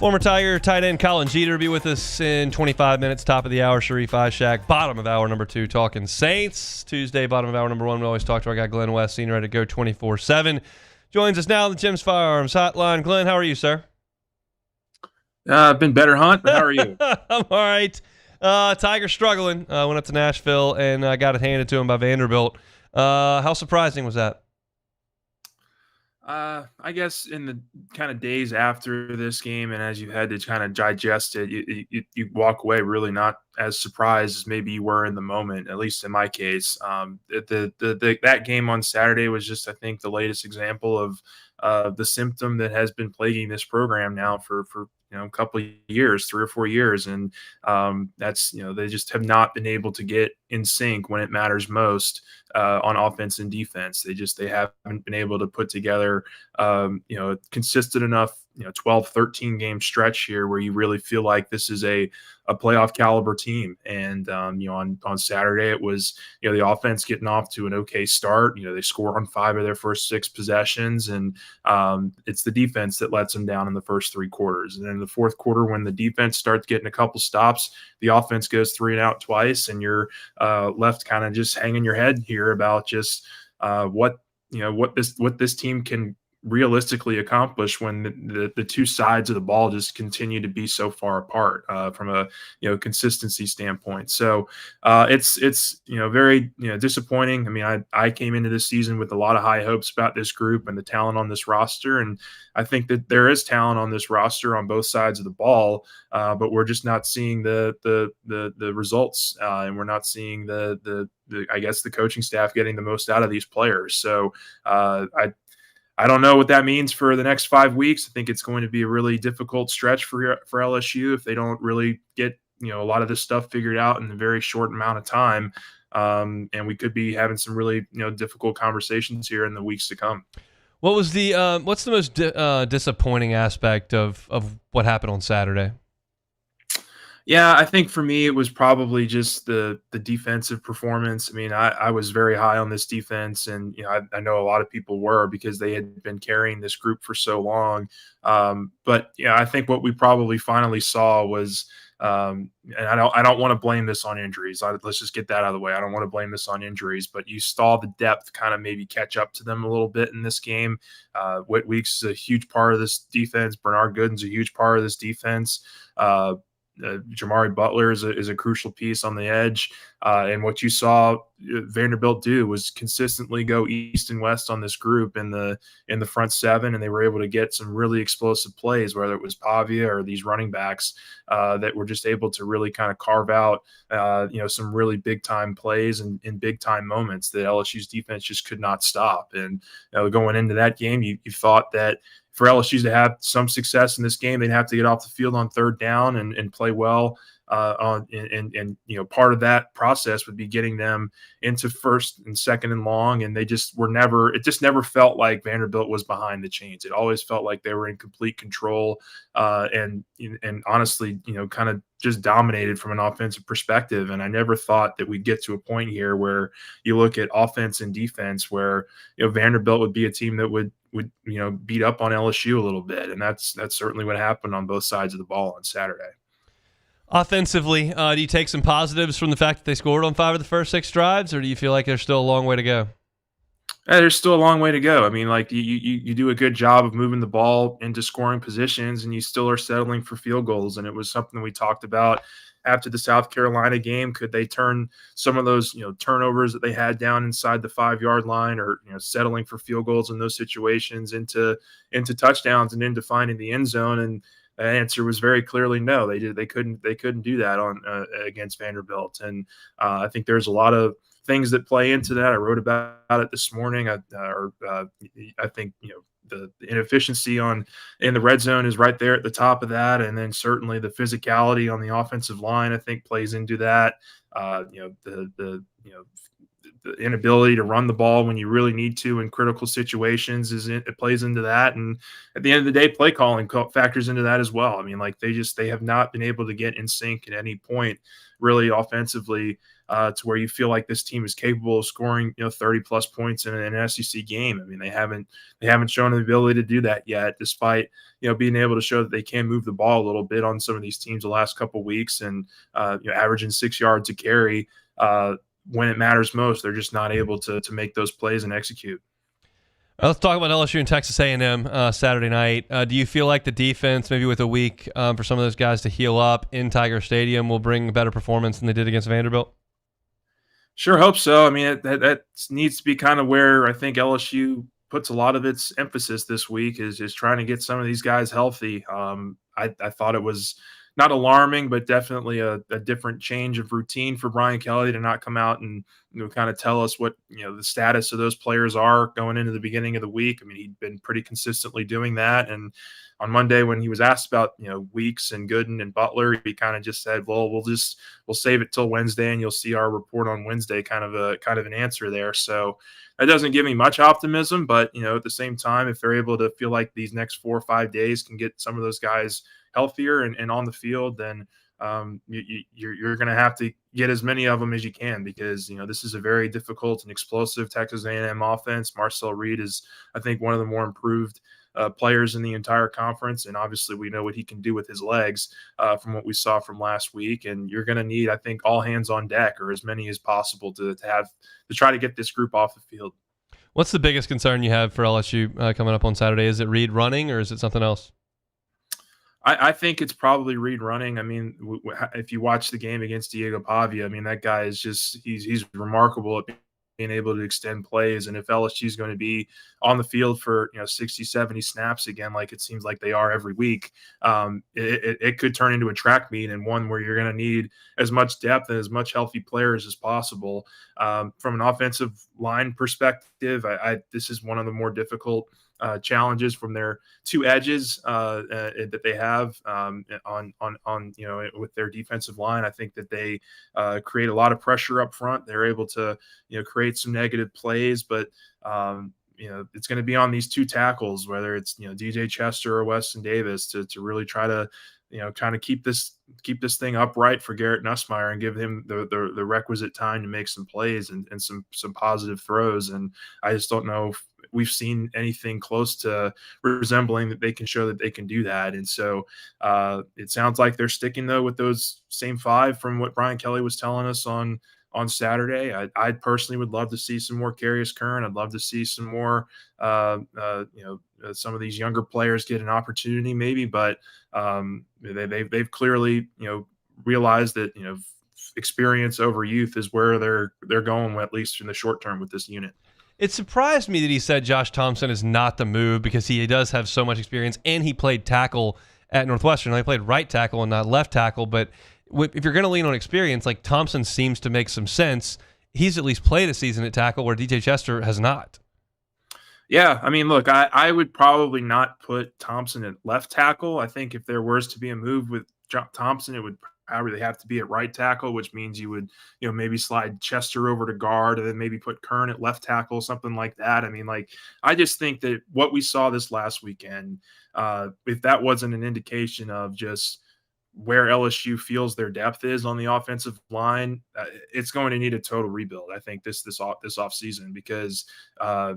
Former Tiger tight end Colin Jeter will be with us in 25 minutes. Top of the hour, Sharief, Ishaq. Bottom of hour number 2, talking Saints. Tuesday, bottom of hour number 1, we always talk to our guy Glen West, senior at Go 24/7. Joins us now on the Jim's Firearms Hotline. Glen, how are you, sir? I've been better, Hunt, but how are you? I'm all right. Tiger struggling. Went up to Nashville and got it handed to him by Vanderbilt. How surprising was that? I guess in the kind of days after this game, and as you had to kind of digest it, you walk away really not as surprised as maybe you were in the moment. At least in my case, that game on Saturday was just, I think, the latest example of the symptom that has been plaguing this program now for a couple of years, 3 or 4 years, and that's they just have not been able to get in sync when it matters most on offense and defense. They haven't been able to put together consistent enough 12, 13 game stretch here where you really feel like this is a playoff caliber team. And on Saturday it was the offense getting off to an okay start. They score on 5 of their first 6 possessions, and it's the defense that lets them down in the first 3 quarters. And then in the fourth quarter, when the defense starts getting a couple stops, the offense goes 3 and out twice, and you're left kind of just hanging your head here about just what this team can realistically accomplish when the two sides of the ball just continue to be so far apart from a consistency standpoint. So it's very disappointing. I mean, I came into this season with a lot of high hopes about this group and the talent on this roster, and I think that there is talent on this roster on both sides of the ball, but we're just not seeing the results, and we're not seeing the I guess the coaching staff getting the most out of these players. So I don't know what that means for the next 5 weeks. I think it's going to be a really difficult stretch for LSU if they don't really get a lot of this stuff figured out in a very short amount of time, and we could be having some really difficult conversations here in the weeks to come. What was the what's the most disappointing aspect of what happened on Saturday? Yeah, I think for me, it was probably just the defensive performance. I mean, I was very high on this defense, and I know a lot of people were because they had been carrying this group for so long. But I think what we probably finally saw was, and I don't want to blame this on injuries. Let's just get that out of the way. I don't want to blame this on injuries, but you saw the depth kind of maybe catch up to them a little bit in this game. Whit Weeks is a huge part of this defense. Bernard Gooden's a huge part of this defense. Jamari Butler is a crucial piece on the edge, and what you saw Vanderbilt do was consistently go east and west on this group in the front 7, and they were able to get some really explosive plays, whether it was Pavia or these running backs that were just able to really kind of carve out some really big time plays and in big time moments that LSU's defense just could not stop. And going into that game, you thought that for LSU to have some success in this game, they'd have to get off the field on 3rd down and play well. Part of that process would be getting them into 1st and 2nd and long, and they just were never. It just never felt like Vanderbilt was behind the chains. It always felt like they were in complete control, and honestly, kind of just dominated from an offensive perspective. And I never thought that we'd get to a point here where you look at offense and defense, where Vanderbilt would be a team that would beat up on LSU a little bit, and that's certainly what happened on both sides of the ball on Saturday. Offensively, do you take some positives from the fact that they scored on 5 of the first 6 drives, or do you feel like there's still a long way to go? There's still a long way to go. I mean, like you do a good job of moving the ball into scoring positions, and you still are settling for field goals. And it was something we talked about after the South Carolina game. Could they turn some of those turnovers that they had down inside the 5-yard line, or settling for field goals in those situations into touchdowns and into finding the end zone? And the answer was very clearly no. They couldn't do that on against Vanderbilt. And I think there's a lot of things that play into that. I wrote about it this morning. I think the inefficiency in the red zone is right there at the top of that, and then certainly the physicality on the offensive line I think plays into that. The inability to run the ball when you really need to in critical situations it plays into that. And at the end of the day, play calling factors into that as well. I mean, like they have not been able to get in sync at any point really offensively to where you feel like this team is capable of scoring 30 plus points in an SEC game. I mean, they haven't shown the ability to do that yet, despite being able to show that they can move the ball a little bit on some of these teams the last couple of weeks and averaging 6 yards a carry. When it matters most, they're just not able to make those plays and execute. Let's talk about LSU and Texas A&M Saturday night. Do you feel like the defense, maybe with a week for some of those guys to heal up in Tiger Stadium, will bring a better performance than they did against Vanderbilt? Sure hope so. I mean, that needs to be kind of where I think LSU puts a lot of its emphasis this week is trying to get some of these guys healthy. I thought it was not alarming, but definitely a different change of routine for Brian Kelly to not come out and kind of tell us what the status of those players are going into the beginning of the week. I mean, he'd been pretty consistently doing that, and on Monday when he was asked about Weeks and Gooden and Butler, he kind of just said, "Well, we'll save it till Wednesday, and you'll see our report on Wednesday." Kind of an answer there. So that doesn't give me much optimism, but at the same time, if they're able to feel like these next 4 or 5 days can get some of those guys healthier and on the field, then you're going to have to get as many of them as you can, because this is a very difficult and explosive Texas A&M offense. Marcel Reed is, I think, one of the more improved players in the entire conference, and obviously we know what he can do with his legs from what we saw from last week. And you're going to need, I think, all hands on deck, or as many as possible, to try to get this group off the field. What's the biggest concern you have for LSU coming up on Saturday? Is it Reed running, or is it something else? I think it's probably Reed running. I mean, if you watch the game against Diego Pavia, I mean, that guy is just he's remarkable at being able to extend plays. And if LSU is going to be on the field for 60, 70 snaps again, like it seems like they are every week, it could turn into a track meet, and one where you're going to need as much depth and as much healthy players as possible. From an offensive line perspective, this is one of the more difficult challenges from their two edges that they have on with their defensive line. I think that they create a lot of pressure up front. They're able to create some negative plays, but it's going to be on these two tackles, whether it's DJ Chester or Weston Davis, to really try to kind of keep this thing upright for Garrett Nussmeier and give him the requisite time to make some plays and some positive throws. And I just don't know if we've seen anything close to resembling that they can show that they can do that. And so it sounds like they're sticking though with those same 5 from what Brian Kelly was telling us on Saturday. I personally would love to see some more Carius Kern. I'd love to see some more, some of these younger players get an opportunity maybe, but they've clearly, realized that, experience over youth is where they're going, at least in the short term, with this unit. It surprised me that he said Josh Thompson is not the move, because he does have so much experience, and he played tackle at Northwestern. He played right tackle and not left tackle, but if you're going to lean on experience, like Thompson seems to make some sense. He's at least played a season at tackle where DJ Chester has not. Yeah, I mean, look, I would probably not put Thompson at left tackle. I think if there was to be a move with Thompson, it would probably have to be at right tackle, which means you would, maybe slide Chester over to guard and then maybe put Kern at left tackle, something like that. I mean, I just think that what we saw this last weekend, if that wasn't an indication of just where LSU feels their depth is on the offensive line, it's going to need a total rebuild, I think, this off season, because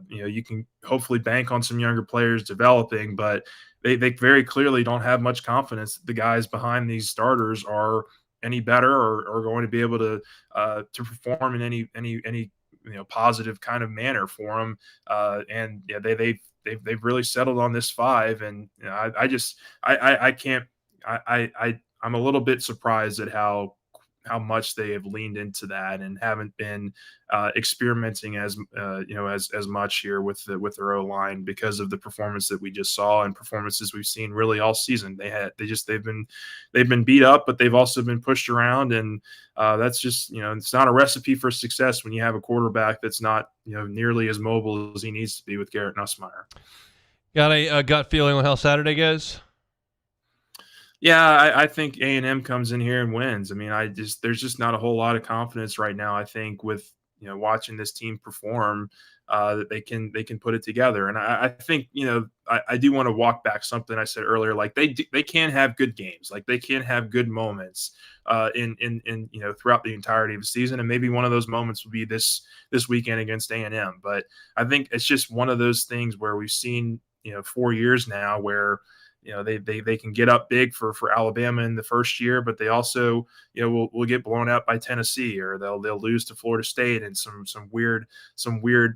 you can hopefully bank on some younger players developing, but they very clearly don't have much confidence that the guys behind these starters are any better or going to be able to perform in any positive kind of manner for them. And yeah, they've really settled on this 5, and I'm a little bit surprised at how much they have leaned into that and haven't been experimenting as much here with their O-line, because of the performance that we just saw and performances we've seen really all season. They've been beat up, but they've also been pushed around, and that's just it's not a recipe for success when you have a quarterback that's not nearly as mobile as he needs to be with Garrett Nussmeier. Got a gut feeling on how Saturday goes? Yeah, I think A&M comes in here and wins. I mean, there's just not a whole lot of confidence right now, I think, with watching this team perform, that they can put it together. And I think I do want to walk back something I said earlier. Like they can have good games, like they can have good moments in throughout the entirety of the season, and maybe one of those moments will be this weekend against A&M. But I think it's just one of those things where we've seen 4 years now where they can get up big for Alabama in the first year, but they also will get blown out by Tennessee, or they'll lose to Florida State in some weird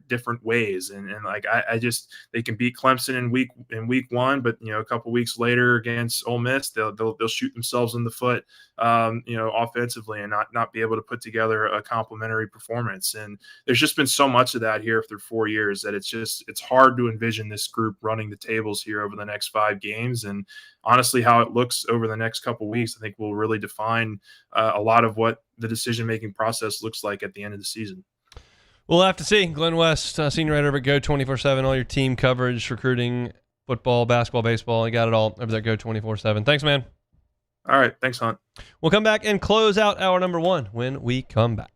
different ways. And like I just, they can beat Clemson in week one, but a couple weeks later against Ole Miss, they'll shoot themselves in the foot offensively and not be able to put together a complimentary performance. And there's just been so much of that here through 4 years that it's hard to envision this group running the tables here over the next 5 games. And honestly, how it looks over the next couple of weeks, I think will really define a lot of what the decision-making process looks like at the end of the season. We'll have to see. Glen West, senior writer over at Go 24/7, all your team coverage, recruiting, football, basketball, baseball, you got it all over there at Go 24/7. Thanks, man. All right. Thanks, Hunt. We'll come back and close out hour number 1 when we come back.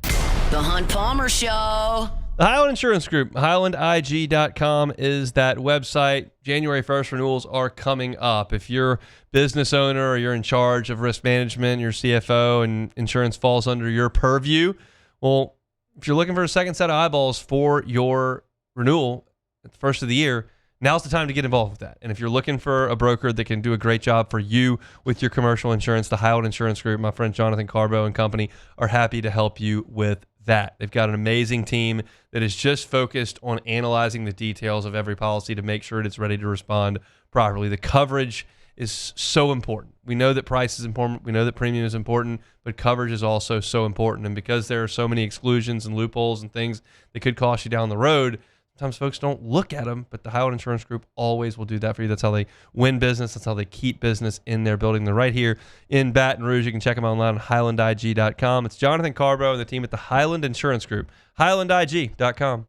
The Hunt Palmer Show. The Highland Insurance Group, HighlandIG.com is that website. January 1st renewals are coming up. If you're a business owner or you're in charge of risk management, your CFO, and insurance falls under your purview, well, if you're looking for a second set of eyeballs for your renewal at the first of the year, now's the time to get involved with that. And if you're looking for a broker that can do a great job for you with your commercial insurance, the Highland Insurance Group, my friend Jonathan Carbo and company are happy to help you with that. They've got an amazing team that is just focused on analyzing the details of every policy to make sure it's ready to respond properly. The coverage is so important. We know that price is important. We know that premium is important, but coverage is also so important. And because there are so many exclusions and loopholes and things that could cost you down the road, sometimes folks don't look at them, but the Highland Insurance Group always will do that for you. That's how they win business. That's how they keep business in their building. They're right here in Baton Rouge. You can check them online on HighlandIG.com. It's Jonathan Carbo and the team at the Highland Insurance Group. HighlandIG.com.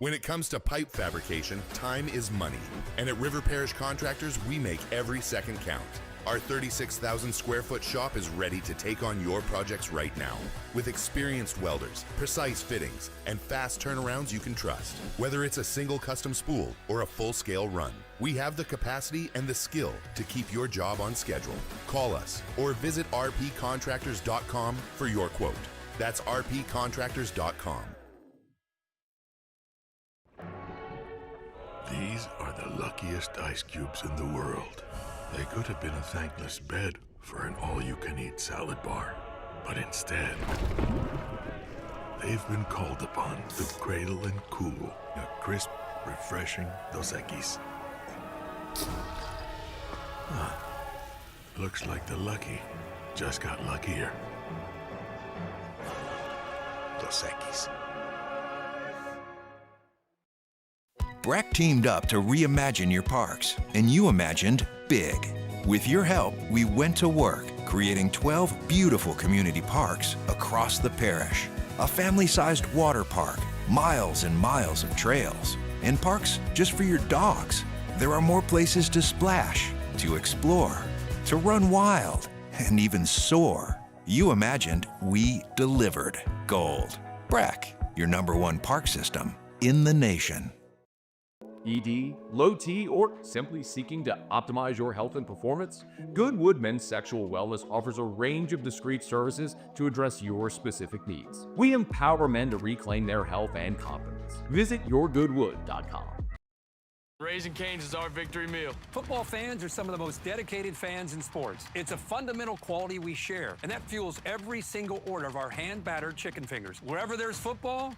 When it comes to pipe fabrication, time is money. And at River Parish Contractors, we make every second count. Our 36,000 square foot shop is ready to take on your projects right now. With experienced welders, precise fittings, and fast turnarounds you can trust. Whether it's a single custom spool or a full-scale run, we have the capacity and the skill to keep your job on schedule. Call us or visit rpcontractors.com for your quote. That's rpcontractors.com. These are the luckiest ice cubes in the world. They could have been a thankless bed for an all-you-can-eat salad bar. But instead, they've been called upon to cradle and cool a crisp, refreshing Dos Equis. Looks like the lucky just got luckier. Dos Equis. Breck teamed up to reimagine your parks, and you imagined big. With your help, we went to work, creating 12 beautiful community parks across the parish. A family-sized water park, miles and miles of trails, and parks just for your dogs. There are more places to splash, to explore, to run wild, and even soar. You imagined, we delivered. Gold. Breck, your #1 park system in the nation. ED, low T, or simply seeking to optimize your health and performance? Goodwood Men's Sexual Wellness offers a range of discreet services to address your specific needs. We empower men to reclaim their health and confidence. Visit yourgoodwood.com. Raising Cane's is our victory meal. Football fans are some of the most dedicated fans in sports. It's a fundamental quality we share, and that fuels every single order of our hand-battered chicken fingers. Wherever there's football,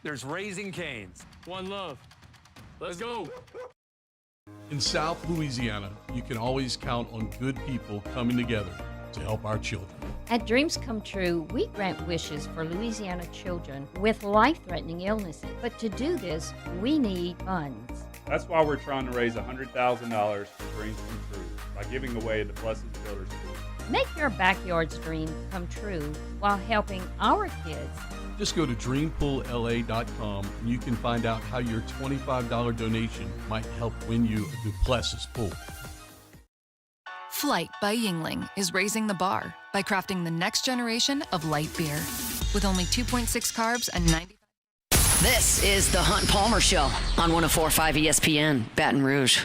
there's Raising Cane's. One love. Let's go. In South Louisiana, you can always count on good people coming together to help our children. At Dreams Come True, we grant wishes for Louisiana children with life-threatening illnesses. But to do this, we need funds. That's why we're trying to raise $100,000 for Dreams Come True by giving away the Blessed Children's School. Make your backyard's dream come true while helping our kids. Just go to dreampoolla.com and you can find out how your $25 donation might help win you a Duplessis pool. Flight by Yingling is raising the bar by crafting the next generation of light beer. With only 2.6 carbs and 90. This is the Hunt Palmer Show on 104.5 ESPN, Baton Rouge.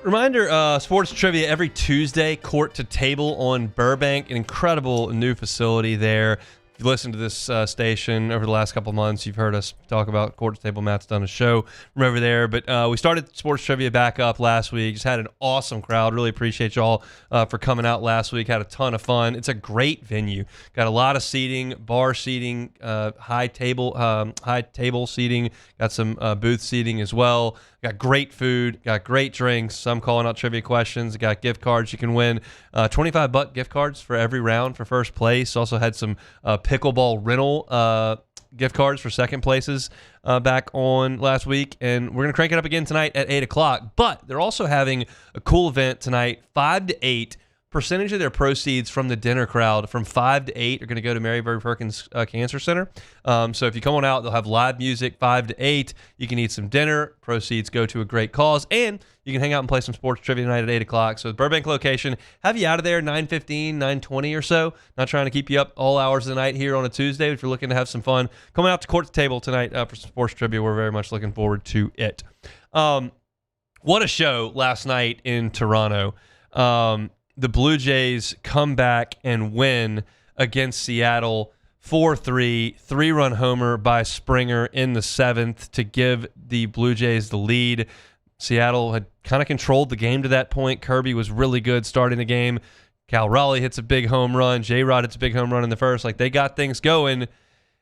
Reminder, sports trivia every Tuesday, Court to Table on Burbank, an incredible new facility there. If you listen to this station over the last couple of months, you've heard us talk about Court to Table. Matt's done a show from over there. But we started sports trivia back up last week. Just had an awesome crowd. Really appreciate y'all for coming out last week. Had a ton of fun. It's a great venue. Got a lot of seating, bar seating, high table seating. Got some booth seating as well. Got great food, got great drinks. Some calling out trivia questions. Got gift cards you can win. $25 gift cards for every round for first place. Also had some pickleball rental gift cards for second places back on last week. And we're going to crank it up again tonight at 8 o'clock. But they're also having a cool event tonight, 5 to 8. Percentage of their proceeds from the dinner crowd from 5 to 8 are going to go to Mary Bird Perkins Cancer Center. So if you come on out, they'll have live music 5 to 8. You can eat some dinner. Proceeds go to a great cause. And you can hang out and play some sports trivia tonight at 8 o'clock. So the Burbank location, have you out of there 9:15, 9:20 or so. Not trying to keep you up all hours of the night here on a Tuesday. But if you're looking to have some fun, coming out to Court to Table tonight for sports trivia. We're very much looking forward to it. What a show last night in Toronto. The Blue Jays come back and win against Seattle 4-3, 3-run homer by Springer in the 7th to give the Blue Jays the lead. Seattle had kind of controlled the game to that point. Kirby was really good starting the game. Cal Raleigh hits a big home run. J-Rod hits a big home run in the first. Like, they got things going,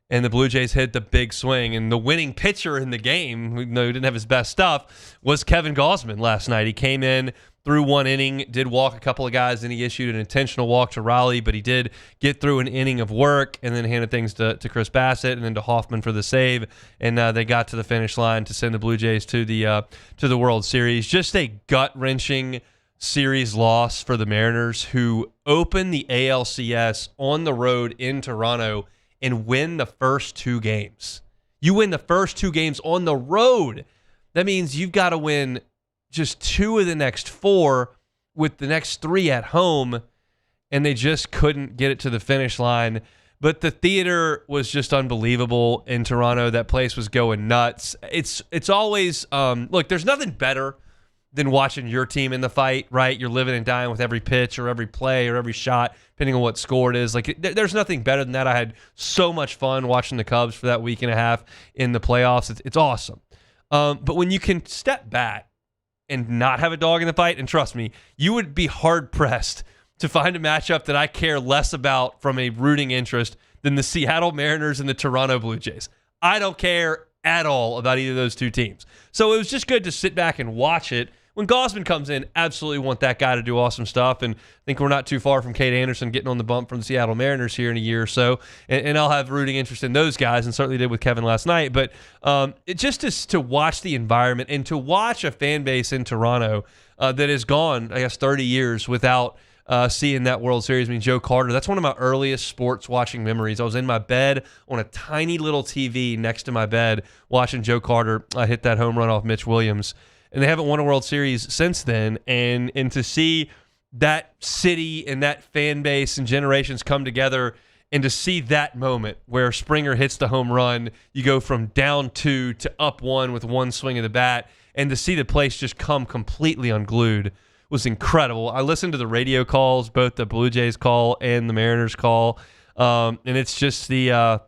and the Blue Jays hit the big swing. And the winning pitcher in the game, even though he didn't have his best stuff, was Kevin Gausman last night. He came in, through one inning, did walk a couple of guys, and he issued an intentional walk to Raleigh, but he did get through an inning of work and then handed things to Chris Bassett and then to Hoffman for the save, and they got to the finish line to send the Blue Jays to the World Series. Just a gut-wrenching series loss for the Mariners, who open the ALCS on the road in Toronto and win the first 2 games. You win the first 2 games on the road. That means you've got to win just 2 of the next 4 with the next 3 at home, and they just couldn't get it to the finish line. But the theater was just unbelievable in Toronto. That place was going nuts. It's always look, there's nothing better than watching your team in the fight, right? You're living and dying with every pitch or every play or every shot, depending on what score it is. Like, there's nothing better than that. I had so much fun watching the Cubs for that week and a half in the playoffs. It's awesome. But when you can step back and not have a dog in the fight, and trust me, you would be hard-pressed to find a matchup that I care less about from a rooting interest than the Seattle Mariners and the Toronto Blue Jays. I don't care at all about either of those 2 teams. So it was just good to sit back and watch it. When Gausman comes in, absolutely want that guy to do awesome stuff, and I think we're not too far from Kate Anderson getting on the bump from the Seattle Mariners here in a year or so, and I'll have rooting interest in those guys, and certainly did with Kevin last night. But it just is to watch the environment and to watch a fan base in Toronto that has gone, I guess, 30 years without seeing that World Series. I mean, Joe Carter, that's one of my earliest sports watching memories. I was in my bed on a tiny little TV next to my bed watching Joe Carter hit that home run off Mitch Williams. And they haven't won a World Series since then. And to see that city and that fan base and generations come together, and to see that moment where Springer hits the home run, you go from down 2 to up 1 with one swing of the bat, and to see the place just come completely unglued was incredible. I listened to the radio calls, both the Blue Jays call and the Mariners call, and it's just the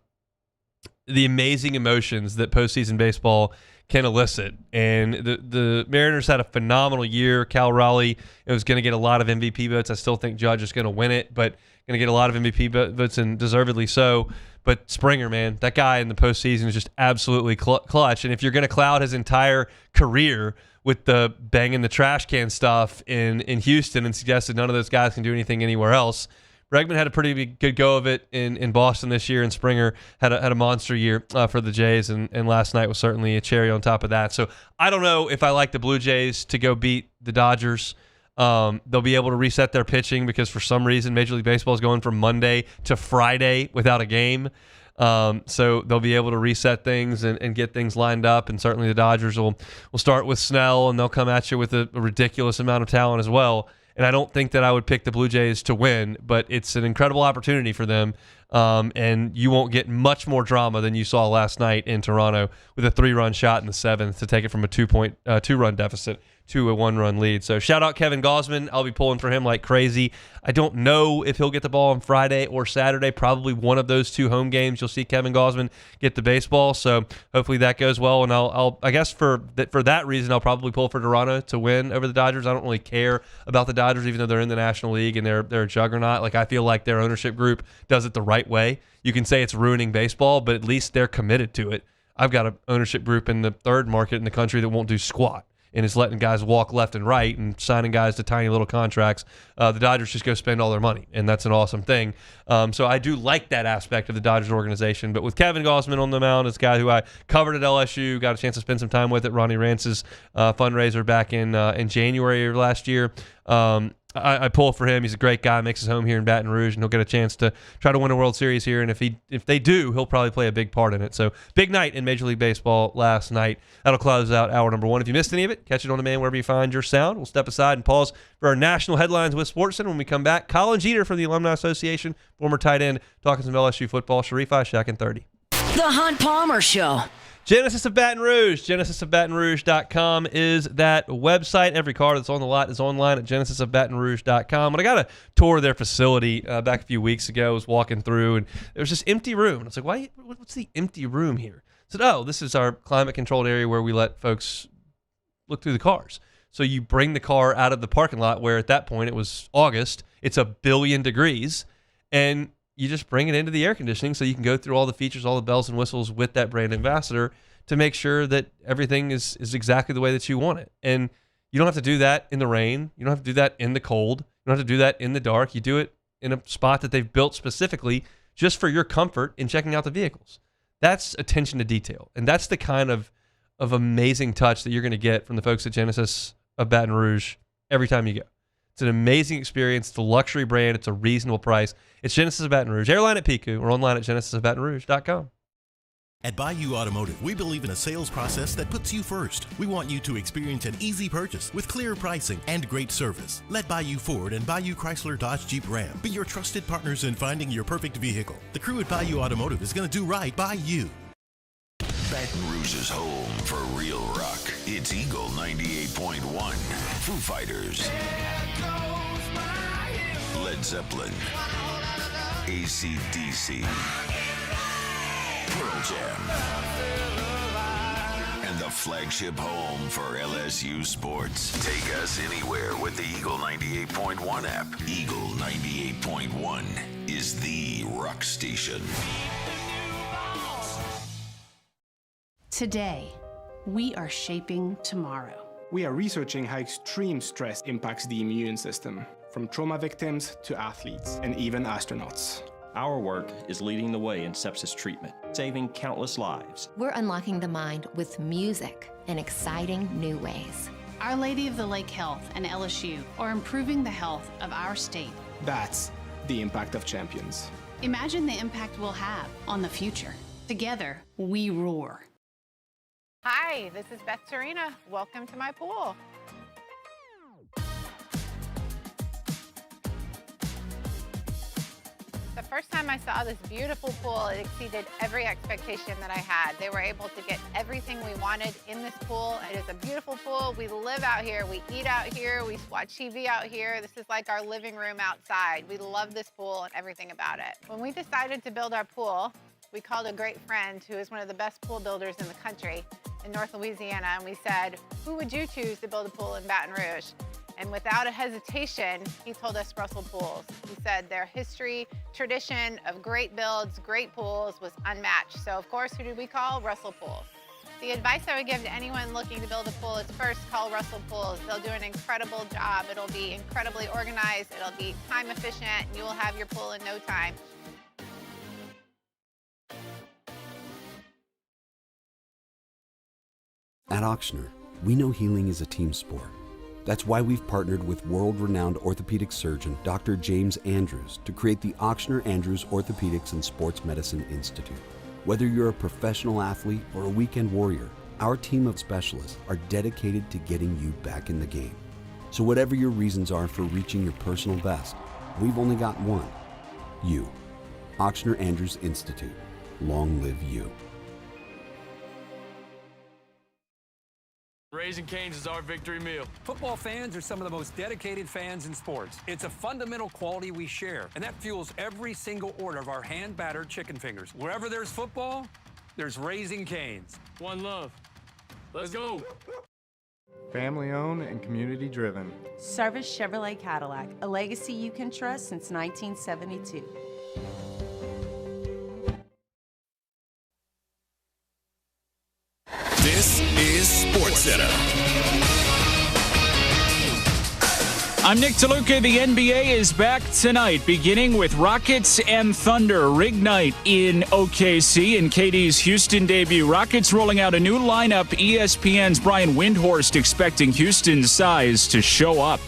amazing emotions that postseason baseball can elicit. And the Mariners had a phenomenal year. Cal Raleigh was going to get a lot of MVP votes. I still think Judge is going to win it, but going to get a lot of MVP votes, and deservedly so. But Springer, man, that guy in the postseason is just absolutely clutch. And if you're going to cloud his entire career with the banging the trash can stuff in Houston and suggest that none of those guys can do anything anywhere else, Bregman had a pretty good go of it in Boston this year, and Springer had a monster year for the Jays, and last night was certainly a cherry on top of that. So I don't know if I like the Blue Jays to go beat the Dodgers. They'll be able to reset their pitching because for some reason Major League Baseball is going from Monday to Friday without a game. So they'll be able to reset things and get things lined up, and certainly the Dodgers will start with Snell, and they'll come at you with a ridiculous amount of talent as well. And I don't think that I would pick the Blue Jays to win, but it's an incredible opportunity for them. And you won't get much more drama than you saw last night in Toronto with a 3-run shot in the 7th to take it from a 2-run deficit to a 1-run lead. So shout out Kevin Gausman. I'll be pulling for him like crazy. I don't know if he'll get the ball on Friday or Saturday. Probably one of those 2 home games you'll see Kevin Gausman get the baseball. So hopefully that goes well. And I guess for that reason, I'll probably pull for Toronto to win over the Dodgers. I don't really care about the Dodgers, even though they're in the National League and they're a juggernaut. Like, I feel like their ownership group does it the right way. You can say it's ruining baseball, but at least they're committed to it. I've got an ownership group in the third market in the country that won't do squat and is letting guys walk left and right and signing guys to tiny little contracts. The Dodgers just go spend all their money, and that's an awesome thing. So I do like that aspect of the Dodgers organization. But with Kevin Gausman on the mound, it's a guy who I covered at LSU, got a chance to spend some time with at Ronnie Rance's fundraiser back in January of last year. I pull for him. He's a great guy, makes his home here in Baton Rouge, and he'll get a chance to try to win a World Series here. And if they do, he'll probably play a big part in it. So big night in Major League Baseball last night. That'll close out hour number 1. If you missed any of it, catch it on demand wherever you find your sound. We'll step aside and pause for our national headlines with SportsCenter. When we come back, Colin Jeter from the Alumni Association, former tight end, talking some LSU football. Sharief, Ishaq, and 30. The Hunt Palmer Show. Genesis of Baton Rouge. GenesisofBatonRouge.com is that website. Every car that's on the lot is online at GenesisofBatonRouge.com. But I got a tour of their facility back a few weeks ago. I was walking through, and there was this empty room. And I was like, what's the empty room here? I said, oh, this is our climate-controlled area where we let folks look through the cars. So you bring the car out of the parking lot where at that point it was August. It's 1 billion degrees. And you just bring it into the air conditioning so you can go through all the features, all the bells and whistles with that brand ambassador to make sure that everything is exactly the way that you want it. And you don't have to do that in the rain. You don't have to do that in the cold. You don't have to do that in the dark. You do it in a spot that they've built specifically just for your comfort in checking out the vehicles. That's attention to detail. And that's the kind of amazing touch that you're going to get from the folks at Genesis of Baton Rouge every time you go. It's an amazing experience. It's a luxury brand. It's a reasonable price. It's Genesis of Baton Rouge. Airline at Pico or online at GenesisofBatonRouge.com. At Bayou Automotive, we believe in a sales process that puts you first. We want you to experience an easy purchase with clear pricing and great service. Let Bayou Ford and Bayou Chrysler Dodge Jeep Ram be your trusted partners in finding your perfect vehicle. The crew at Bayou Automotive is going to do right by you. Baton Rouge's home for real rock. It's Eagle 98.1. Foo Fighters. Led Zeppelin. AC/DC. Pearl Jam. And the flagship home for LSU sports. Take us anywhere with the Eagle 98.1 app. Eagle 98.1 is the rock station. Today, we are shaping tomorrow. We are researching how extreme stress impacts the immune system, from trauma victims to athletes and even astronauts. Our work is leading the way in sepsis treatment, saving countless lives. We're unlocking the mind with music in exciting new ways. Our Lady of the Lake Health and LSU are improving the health of our state. That's the impact of champions. Imagine the impact we'll have on the future. Together, we roar. Hi, this is Beth Serena. Welcome to my pool. The first time I saw this beautiful pool, it exceeded every expectation that I had. They were able to get everything we wanted in this pool. It is a beautiful pool. We live out here, we eat out here, we watch TV out here. This is like our living room outside. We love this pool and everything about it. When we decided to build our pool, we called a great friend who is one of the best pool builders in the country, in North Louisiana, and we said, who would you choose to build a pool in Baton Rouge? And without a hesitation, he told us Russell Pools. He said their history, tradition of great builds, great pools was unmatched. So of course, who did we call? Russell Pools. The advice I would give to anyone looking to build a pool is first call Russell Pools. They'll do an incredible job. It'll be incredibly organized. It'll be time efficient, and you will have your pool in no time. At Ochsner, we know healing is a team sport. That's why we've partnered with world-renowned orthopedic surgeon Dr. James Andrews to create the Ochsner Andrews Orthopedics and Sports Medicine Institute. Whether you're a professional athlete or a weekend warrior, our team of specialists are dedicated to getting you back in the game. So whatever your reasons are for reaching your personal best, we've only got one: you. Ochsner Andrews Institute. Long live you. Raising Cane's is our victory meal. Football fans are some of the most dedicated fans in sports. It's a fundamental quality we share, and that fuels every single order of our hand-battered chicken fingers. Wherever there's football, there's Raising Cane's. One love. Let's go. Family owned and community driven. Service Chevrolet Cadillac, a legacy you can trust since 1972. This is SportsCenter. I'm Nick DeLuca. The NBA is back tonight, beginning with Rockets and Thunder. Rig night in OKC and KD's Houston debut. Rockets rolling out a new lineup. ESPN's Brian Windhorst expecting Houston's size to show up.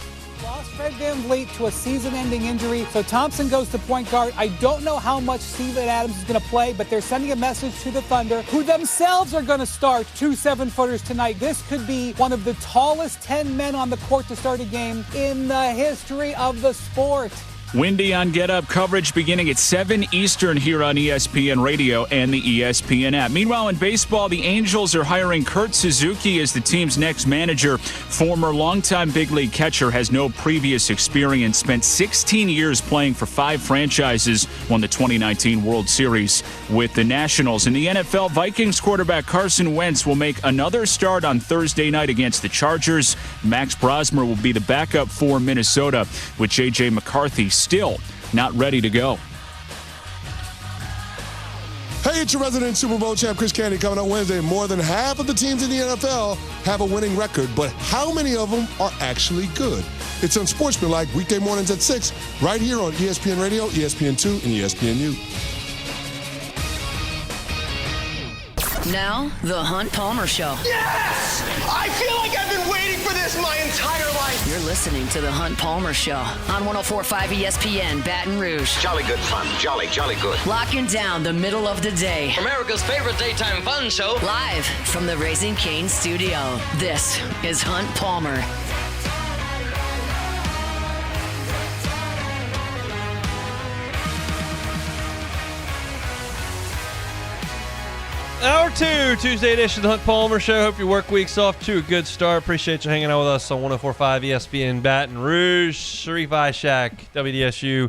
Fred VanVleet to a season-ending injury, so Thompson goes to point guard. I don't know how much Steven Adams is going to play, but they're sending a message to the Thunder, who themselves are going to start 2 7-footers tonight. This could be one of the tallest 10 men on the court to start a game in the history of the sport. Windy on Get Up coverage beginning at 7 Eastern here on ESPN Radio and the ESPN app. Meanwhile, in baseball, the Angels are hiring Kurt Suzuki as the team's next manager. Former longtime big league catcher, has no previous experience, spent 16 years playing for 5 franchises, won the 2019 World Series with the Nationals. In the NFL, Vikings quarterback Carson Wentz will make another start on Thursday night against the Chargers. Max Brosmer will be the backup for Minnesota, with J.J. McCarthy still not ready to go. Hey, it's your resident Super Bowl champ, Chris Candy, coming up Wednesday. More than half of the teams in the NFL have a winning record, but how many of them are actually good? It's Unsportsmanlike, weekday mornings at 6, right here on ESPN Radio, ESPN2, and ESPNU. Now, the Hunt Palmer Show. Yes! I feel like I've been waiting for this my entire life. You're listening to the Hunt Palmer Show on 104.5 ESPN Baton Rouge. Jolly good fun. Jolly good. Locking down the middle of the day. America's favorite daytime fun show. Live from the Raising Cane's studio. This is Hunt Palmer. Hour 2, Tuesday edition of the Hunt Palmer Show. Hope your work week's off to a good start. Appreciate you hanging out with us on 104.5 ESPN Baton Rouge. Sharief, Ishaq, WDSU.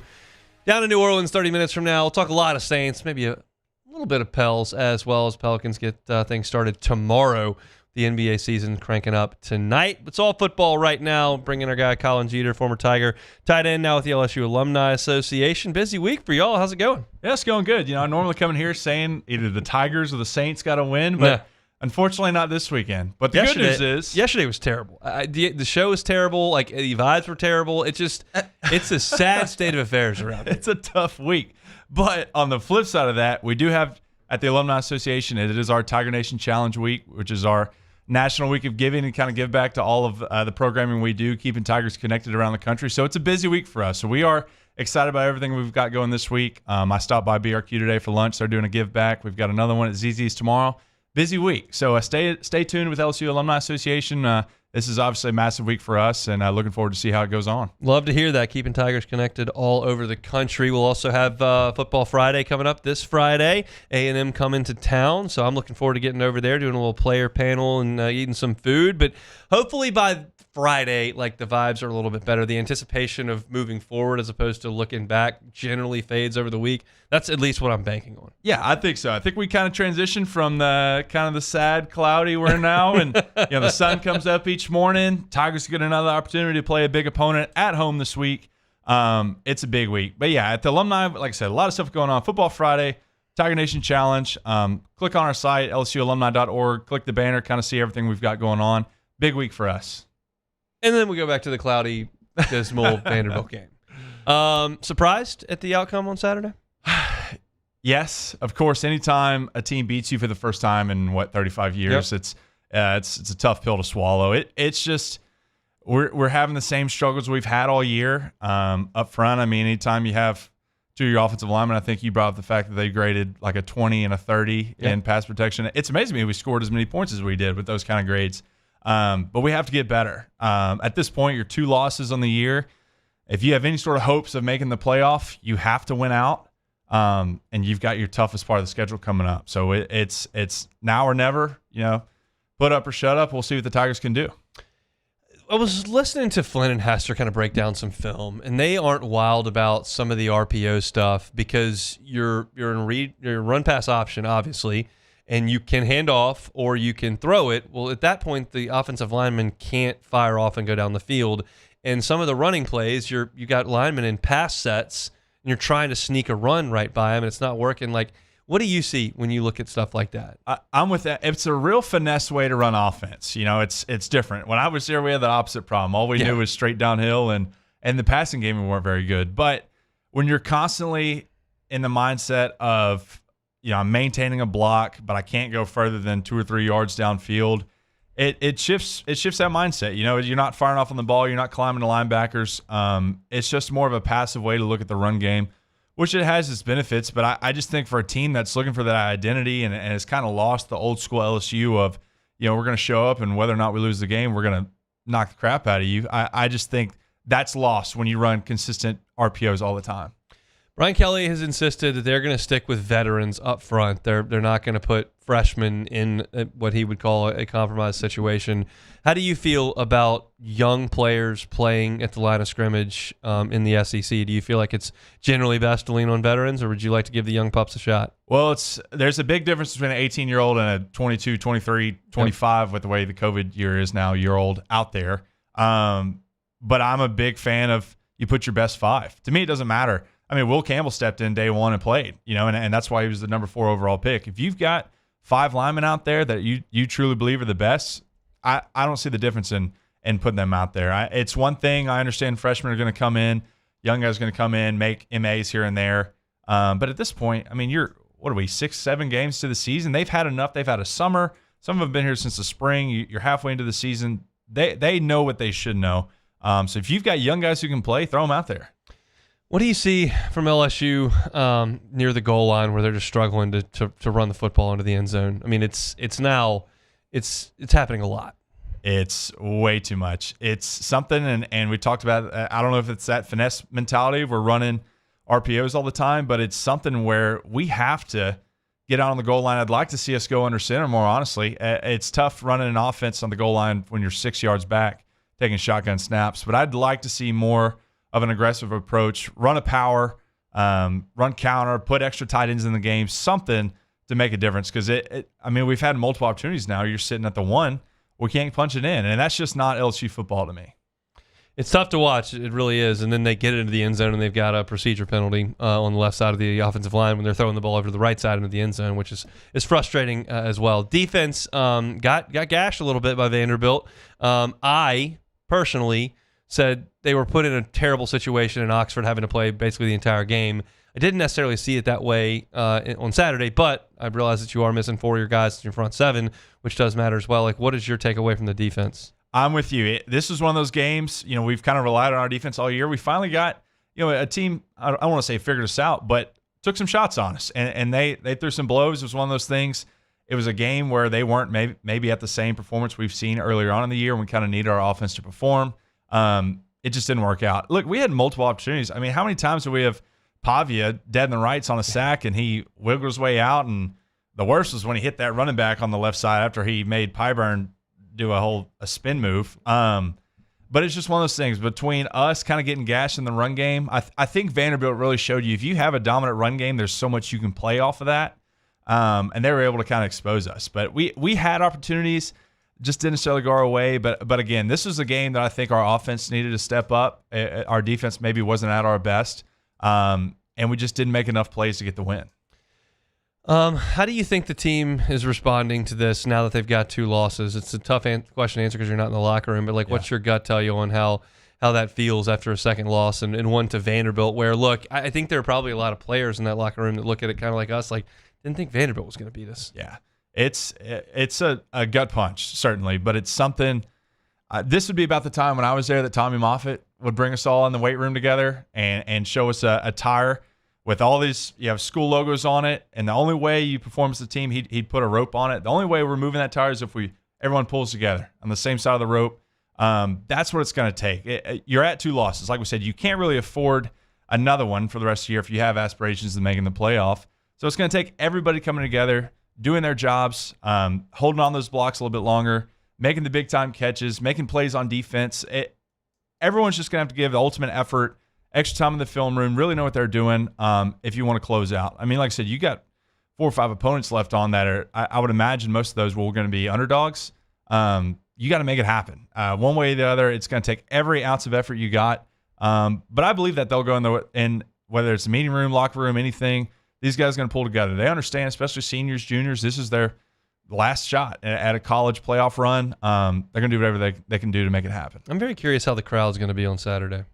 Down in New Orleans 30 minutes from now. We'll talk a lot of Saints, maybe a little bit of Pels as well, as Pelicans get things started tomorrow. The NBA season cranking up tonight. It's all football right now. Bringing our guy Colin Jeter, former Tiger, tight end now with the LSU Alumni Association. Busy week for y'all. How's it going? Yeah, it's going good. You know, I normally come in here saying either the Tigers or the Saints got to win, but unfortunately not this weekend. But the good news is yesterday was terrible. The show was terrible. Like, the vibes were terrible. It's a sad state of affairs around here. It's a tough week. But on the flip side of that, we do have at the Alumni Association, it is our Tiger Nation Challenge Week, which is our National Week of Giving, and kind of give back to all of the programming we do, keeping Tigers connected around the country. So it's a busy week for us. So we are excited about everything we've got going this week. I stopped by BRQ today for lunch. They're doing a give back. We've got another one at ZZ's tomorrow. Busy week. So stay tuned with LSU Alumni Association. this is obviously a massive week for us, and looking forward to see how it goes on. Love to hear that. Keeping Tigers connected all over the country. We'll also have Football Friday coming up this Friday. A&M coming to town, so I'm looking forward to getting over there, doing a little player panel and eating some food. But hopefully by Friday, like, the vibes are a little bit better. The anticipation of moving forward as opposed to looking back generally fades over the week. That's at least what I'm banking on. Yeah, I think so. I think we kind of transitioned from the kind of the sad, cloudy we're in now, and the sun comes up each morning. Tigers get another opportunity to play a big opponent at home this week. It's a big week. But yeah, at the Alumni, like I said, a lot of stuff going on. Football Friday, Tiger Nation Challenge. Click on our site, lsualumni.org. Click the banner, kind of see everything we've got going on. Big week for us. And then we go back to the cloudy, dismal Vanderbilt game. Surprised at the outcome on Saturday? Yes, of course. Anytime a team beats you for the first time in 35 years, it's a tough pill to swallow. It's just we're having the same struggles we've had all year up front. I mean, anytime you have two of your offensive linemen, I think you brought up the fact that they graded like a 20 and a 30 in pass protection. It's amazing to me we scored as many points as we did with those kind of grades. But we have to get better. At this point, you're 2 losses on the year. If you have any sort of hopes of making the playoff, you have to win out. And you've got your toughest part of the schedule coming up. So it's now or never, put up or shut up. We'll see what the Tigers can do. I was listening to Flynn and Hester kind of break down some film, and they aren't wild about some of the RPO stuff because you're in run pass option, obviously, and you can hand off or you can throw it. Well, at that point, the offensive lineman can't fire off and go down the field. And some of the running plays, you got linemen in pass sets, and you're trying to sneak a run right by them, and it's not working. Like, what do you see when you look at stuff like that? I'm with that. It's a real finesse way to run offense. It's different. When I was there, we had the opposite problem. All we knew was straight downhill, and the passing game we weren't very good. But when you're constantly in the mindset of, I'm maintaining a block, but I can't go further than 2 or 3 yards downfield, it shifts that mindset. You're not firing off on the ball, you're not climbing the linebackers. It's just more of a passive way to look at the run game, which it has its benefits. But I just think for a team that's looking for that identity and has kind of lost the old school LSU of, we're going to show up and whether or not we lose the game, we're going to knock the crap out of you. I just think that's lost when you run consistent RPOs all the time. Brian Kelly has insisted that they're going to stick with veterans up front. They're not going to put freshmen in what he would call a compromised situation. How do you feel about young players playing at the line of scrimmage in the SEC? Do you feel like it's generally best to lean on veterans, or would you like to give the young pups a shot? Well, there's a big difference between an 18-year-old and a 22, 23, 25 with the way the COVID year is now, year-old out there. But I'm a big fan of you put your best 5. To me, it doesn't matter. I mean, Will Campbell stepped in day 1 and played, and that's why he was the number 4 overall pick. If you've got 5 linemen out there that you truly believe are the best, I don't see the difference in putting them out there. It's one thing. I understand freshmen are going to come in, young guys are going to come in, make MAs here and there. But at this point, I mean, what are we, 6-7 games to the season? They've had enough. They've had a summer. Some of them have been here since the spring. You're halfway into the season. They know what they should know. So if you've got young guys who can play, throw them out there. What do you see from LSU near the goal line where they're just struggling to run the football into the end zone? I mean, it's happening a lot. It's way too much. It's something, and we talked about, I don't know if it's that finesse mentality. We're running RPOs all the time, but it's something where we have to get out on the goal line. I'd like to see us go under center more, honestly. It's tough running an offense on the goal line when you're 6 yards back, taking shotgun snaps, but I'd like to see more of an aggressive approach, run a power, run counter, put extra tight ends in the game, something to make a difference. Because we've had multiple opportunities now. You're sitting at the 1, we can't punch it in, and that's just not LSU football to me. It's tough to watch. It really is. And then they get into the end zone, and they've got a procedure penalty on the left side of the offensive line when they're throwing the ball over to the right side into the end zone, which is frustrating as well. Defense got gashed a little bit by Vanderbilt. I personally said they were put in a terrible situation in Oxford, having to play basically the entire game. I didn't necessarily see it that way on Saturday, but I realized that you are missing 4 of your guys in your front 7, which does matter as well. Like, what is your takeaway from the defense? I'm with you. This is one of those games, we've kind of relied on our defense all year. We finally got, a team, I want to say figured us out, but took some shots on us, and they threw some blows. It was one of those things. It was a game where they weren't maybe at the same performance we've seen earlier on in the year when we kind of needed our offense to perform. It just didn't work out. Look, we had multiple opportunities. I mean, how many times do we have Pavia dead in the rights on a sack and he wiggled his way out? And the worst was when he hit that running back on the left side after he made Pyburn do a spin move. But it's just one of those things between us kind of getting gashed in the run game. I think Vanderbilt really showed you if you have a dominant run game, there's so much you can play off of that. And they were able to kind of expose us. But we had opportunities, just didn't necessarily go our way. But again, this was a game that I think our offense needed to step up. Our defense maybe wasn't at our best. And we just didn't make enough plays to get the win. How do you think the team is responding to this now that they've got 2 losses? It's a tough question to answer because you're not in the locker room, but what's your gut tell you on how that feels after a second loss and one to Vanderbilt where, look, I think there are probably a lot of players in that locker room that look at it kind of like us, like, didn't think Vanderbilt was going to beat us. Yeah, it's a gut punch, certainly, but it's something this would be about the time when I was there that Tommy Moffitt would bring us all in the weight room together and show us a tire with all these school logos on it, and the only way you perform as a team, he'd put a rope on it. The only way we're moving that tire is if everyone pulls together on the same side of the rope. That's what it's going to take. You're at 2 losses. Like we said, you can't really afford another one for the rest of the year if you have aspirations of making the playoff. So it's going to take everybody coming together, doing their jobs, holding on those blocks a little bit longer, making the big-time catches, making plays on defense. Everyone's just going to have to give the ultimate effort, extra time in the film room, really know what they're doing if you want to close out. I mean, like I said, you got 4 or 5 opponents left on that. I would imagine most of those were going to be underdogs. You got to make it happen. One way or the other, it's going to take every ounce of effort you got. But I believe that they'll go in whether it's the meeting room, locker room, anything, these guys are going to pull together. They understand, especially seniors, juniors, this is their last shot at a college playoff run. They're going to do whatever they can do to make it happen. I'm very curious how the crowd's going to be on Saturday.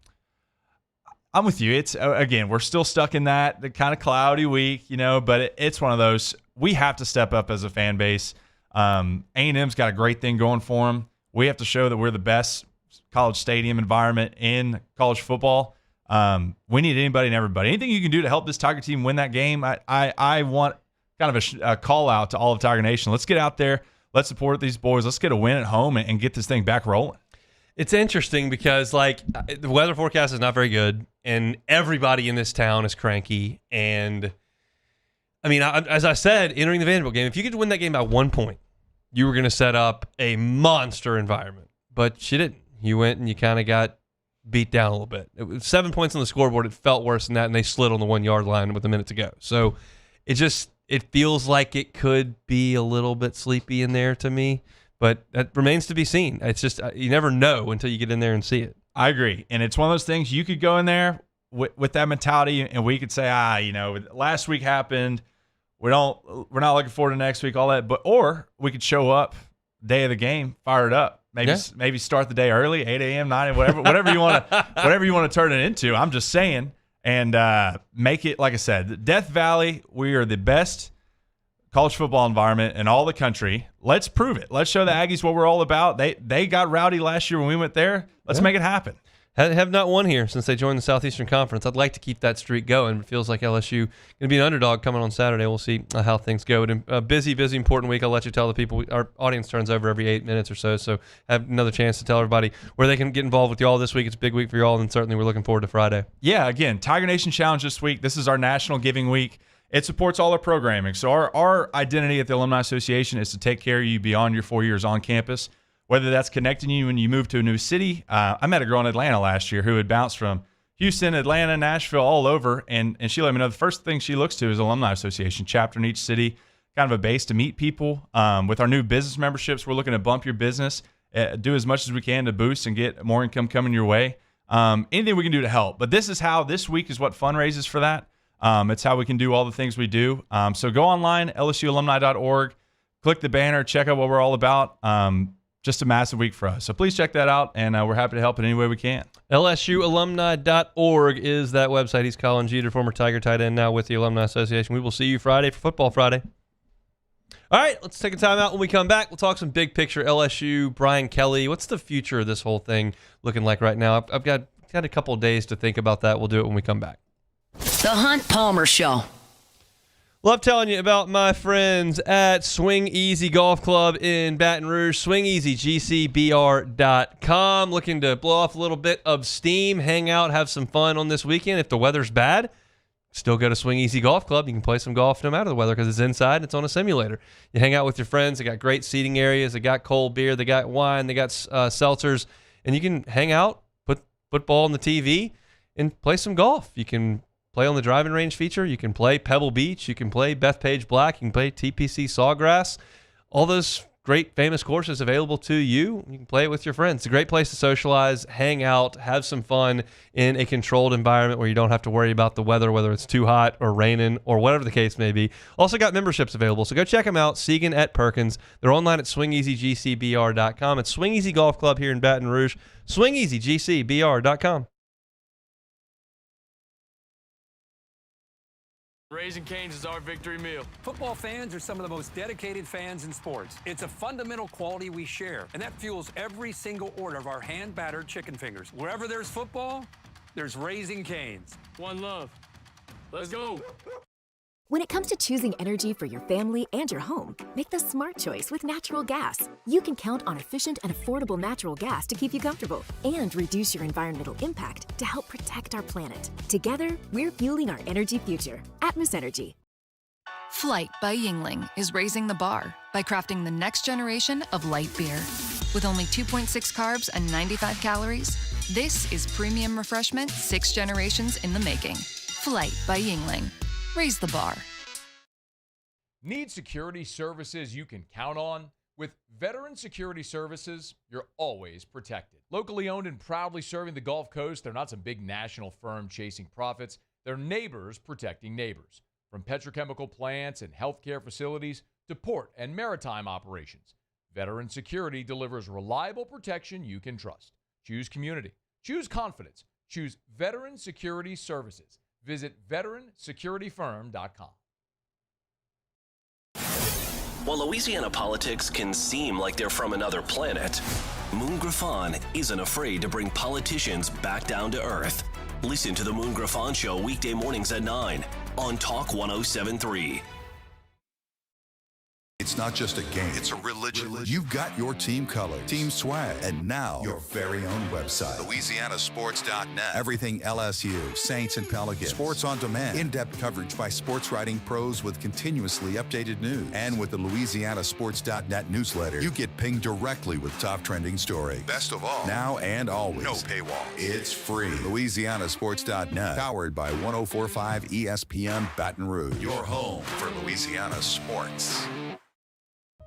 I'm with you. It's again, we're still stuck in the kind of cloudy week, but it's one of those. We have to step up as a fan base. A&M's got a great thing going for them. We have to show that we're the best college stadium environment in college football. We need anybody and everybody. Anything you can do to help this Tiger team win that game, I want kind of a call out to all of Tiger Nation. Let's get out there. Let's support these boys. Let's get a win at home and get this thing back rolling. It's interesting because, the weather forecast is not very good, and everybody in this town is cranky. And, I mean, as I said, entering the Vanderbilt game, if you could win that game by 1 point, you were going to set up a monster environment. But you didn't. You went and you kind of got beat down a little bit. It was 7 points on the scoreboard. It felt worse than that, and they slid on the 1 yard line with a minute to go. So it feels like it could be a little bit sleepy in there to me. But that remains to be seen. It's just you never know until you get in there and see it. I agree. And it's one of those things you could go in there with that mentality and we could say, last week happened. We're not looking forward to next week, all that. Or we could show up day of the game, fire it up. Maybe start the day early, 8 a.m., 9 a.m., whatever you want to turn it into. I'm just saying. And make it, like I said, Death Valley, we are the best college football environment in all the country. Let's prove it. Let's show the Aggies what we're all about. They got rowdy last year when we went there. Let's make it happen. Have not won here since they joined the Southeastern Conference. I'd like to keep that streak going. It feels like LSU going to be an underdog coming on Saturday. We'll see how things go. A busy, important week. I'll let you tell the people. Our audience turns over every 8 minutes or so have another chance to tell everybody where they can get involved with y'all this week. It's a big week for y'all, and certainly we're looking forward to Friday. Yeah, again, Tiger Nation Challenge this week. This is our National Giving Week. It supports all our programming. So our identity at the Alumni Association is to take care of you beyond your 4 years on campus, whether that's connecting you when you move to a new city. I met a girl in Atlanta last year who had bounced from Houston, Atlanta, Nashville, all over, and she let me know the first thing she looks to is Alumni Association, chapter in each city, kind of a base to meet people. With our new business memberships, we're looking to bump your business, do as much as we can to boost and get more income coming your way. Anything we can do to help. But this week is what fundraises for that. It's how we can do all the things we do. So go online, lsualumni.org, click the banner, check out what we're all about. Just a massive week for us. So please check that out, and we're happy to help in any way we can. lsualumni.org is that website. He's Colin Jeter, former Tiger tight end, now with the Alumni Association. We will see you Friday for Football Friday. All right, let's take a time out. When we come back, we'll talk some big picture LSU, Brian Kelly. What's the future of this whole thing looking like right now? I've got a couple of days to think about that. We'll do it when we come back. The Hunt Palmer Show. Love telling you about my friends at Swing Easy Golf Club in Baton Rouge. SwingEasyGCBR.com. Looking to blow off a little bit of steam, hang out, have some fun on this weekend. If the weather's bad, still go to Swing Easy Golf Club. You can play some golf no matter the weather because it's inside and it's on a simulator. You hang out with your friends. They got great seating areas. They got cold beer. They got wine. They got seltzers. And you can hang out, put football on the TV, and play some golf. You can play on the driving range feature. You can play Pebble Beach. You can play Bethpage Black. You can play TPC Sawgrass. All those great famous courses available to you. You can play it with your friends. It's a great place to socialize, hang out, have some fun in a controlled environment where you don't have to worry about the weather, whether it's too hot or raining or whatever the case may be. Also got memberships available, so go check them out. Segan at Perkins. They're online at SwingEasyGCBR.com. It's Swing Easy Golf Club here in Baton Rouge. SwingEasyGCBR.com. Raising Cane's is our victory meal. Football fans are some of the most dedicated fans in sports. It's a fundamental quality we share, and that fuels every single order of our hand-battered chicken fingers. Wherever there's football, there's Raising Cane's. One love. Let's go. When it comes to choosing energy for your family and your home, make the smart choice with natural gas. You can count on efficient and affordable natural gas to keep you comfortable and reduce your environmental impact to help protect our planet. Together, we're fueling our energy future. Atmos Energy. Flight by Yingling is raising the bar by crafting the next generation of light beer. With only 2.6 carbs and 95 calories, this is premium refreshment 6 generations in the making. Flight by Yingling. Raise the bar. Need security services you can count on? With Veteran Security Services, you're always protected. Locally owned and proudly serving the Gulf Coast, they're not some big national firm chasing profits. They're neighbors protecting neighbors. From petrochemical plants and healthcare facilities to port and maritime operations, Veteran Security delivers reliable protection you can trust. Choose community. Choose confidence. Choose Veteran Security Services. Visit veteransecurityfirm.com. While Louisiana politics can seem like they're from another planet, Moon Griffon isn't afraid to bring politicians back down to earth. Listen to the Moon Griffon Show weekday mornings at 9 on Talk 107.3. It's not just a game, it's a religion. You've got your team colors, team swag, and now your very own website, LouisianaSports.net. Everything LSU, Saints, and Pelicans. Sports on demand. In-depth coverage by sports writing pros with continuously updated news. And with the LouisianaSports.net newsletter, you get pinged directly with top trending stories. Best of all, now and always, no paywall. It's free. LouisianaSports.net, powered by 104.5 ESPN Baton Rouge. Your home for Louisiana sports.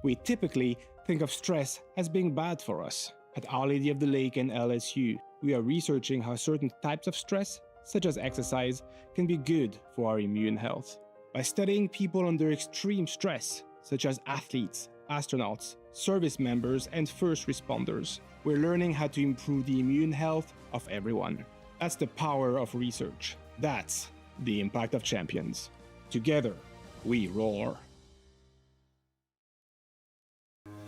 We typically think of stress as being bad for us. At Our Lady of the Lake and LSU, we are researching how certain types of stress, such as exercise, can be good for our immune health. By studying people under extreme stress, such as athletes, astronauts, service members, and first responders, we're learning how to improve the immune health of everyone. That's the power of research. That's the impact of champions. Together, we roar.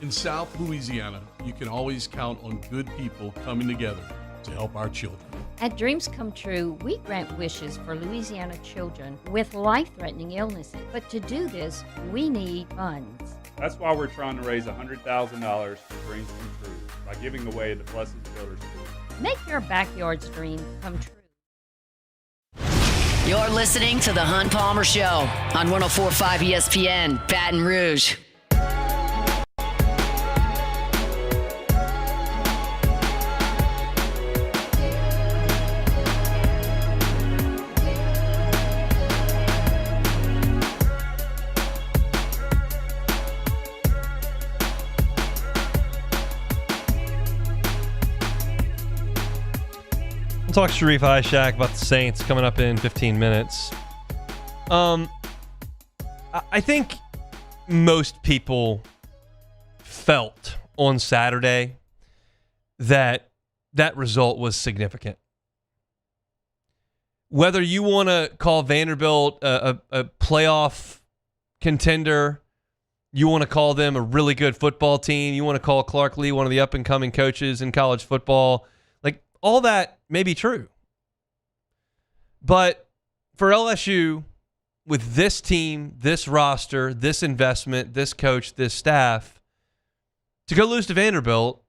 In South Louisiana, you can always count on good people coming together to help our children. At Dreams Come True, we grant wishes for Louisiana children with life-threatening illnesses. But to do this, we need funds. That's why we're trying to raise $100,000 for Dreams Come True by giving away the Blessed Builders School. Make your backyard's dream come true. You're listening to The Hunt Palmer Show on 104.5 ESPN, Baton Rouge. Talk Sharief Ishaq about the Saints coming up in 15 minutes. I think most people felt on Saturday that result was significant. Whether you want to call Vanderbilt a playoff contender, you want to call them a really good football team, you want to call Clark Lee one of the up-and-coming coaches in college football, all that may be true. But for LSU, with this team, this roster, this investment, this coach, this staff, to go lose to Vanderbilt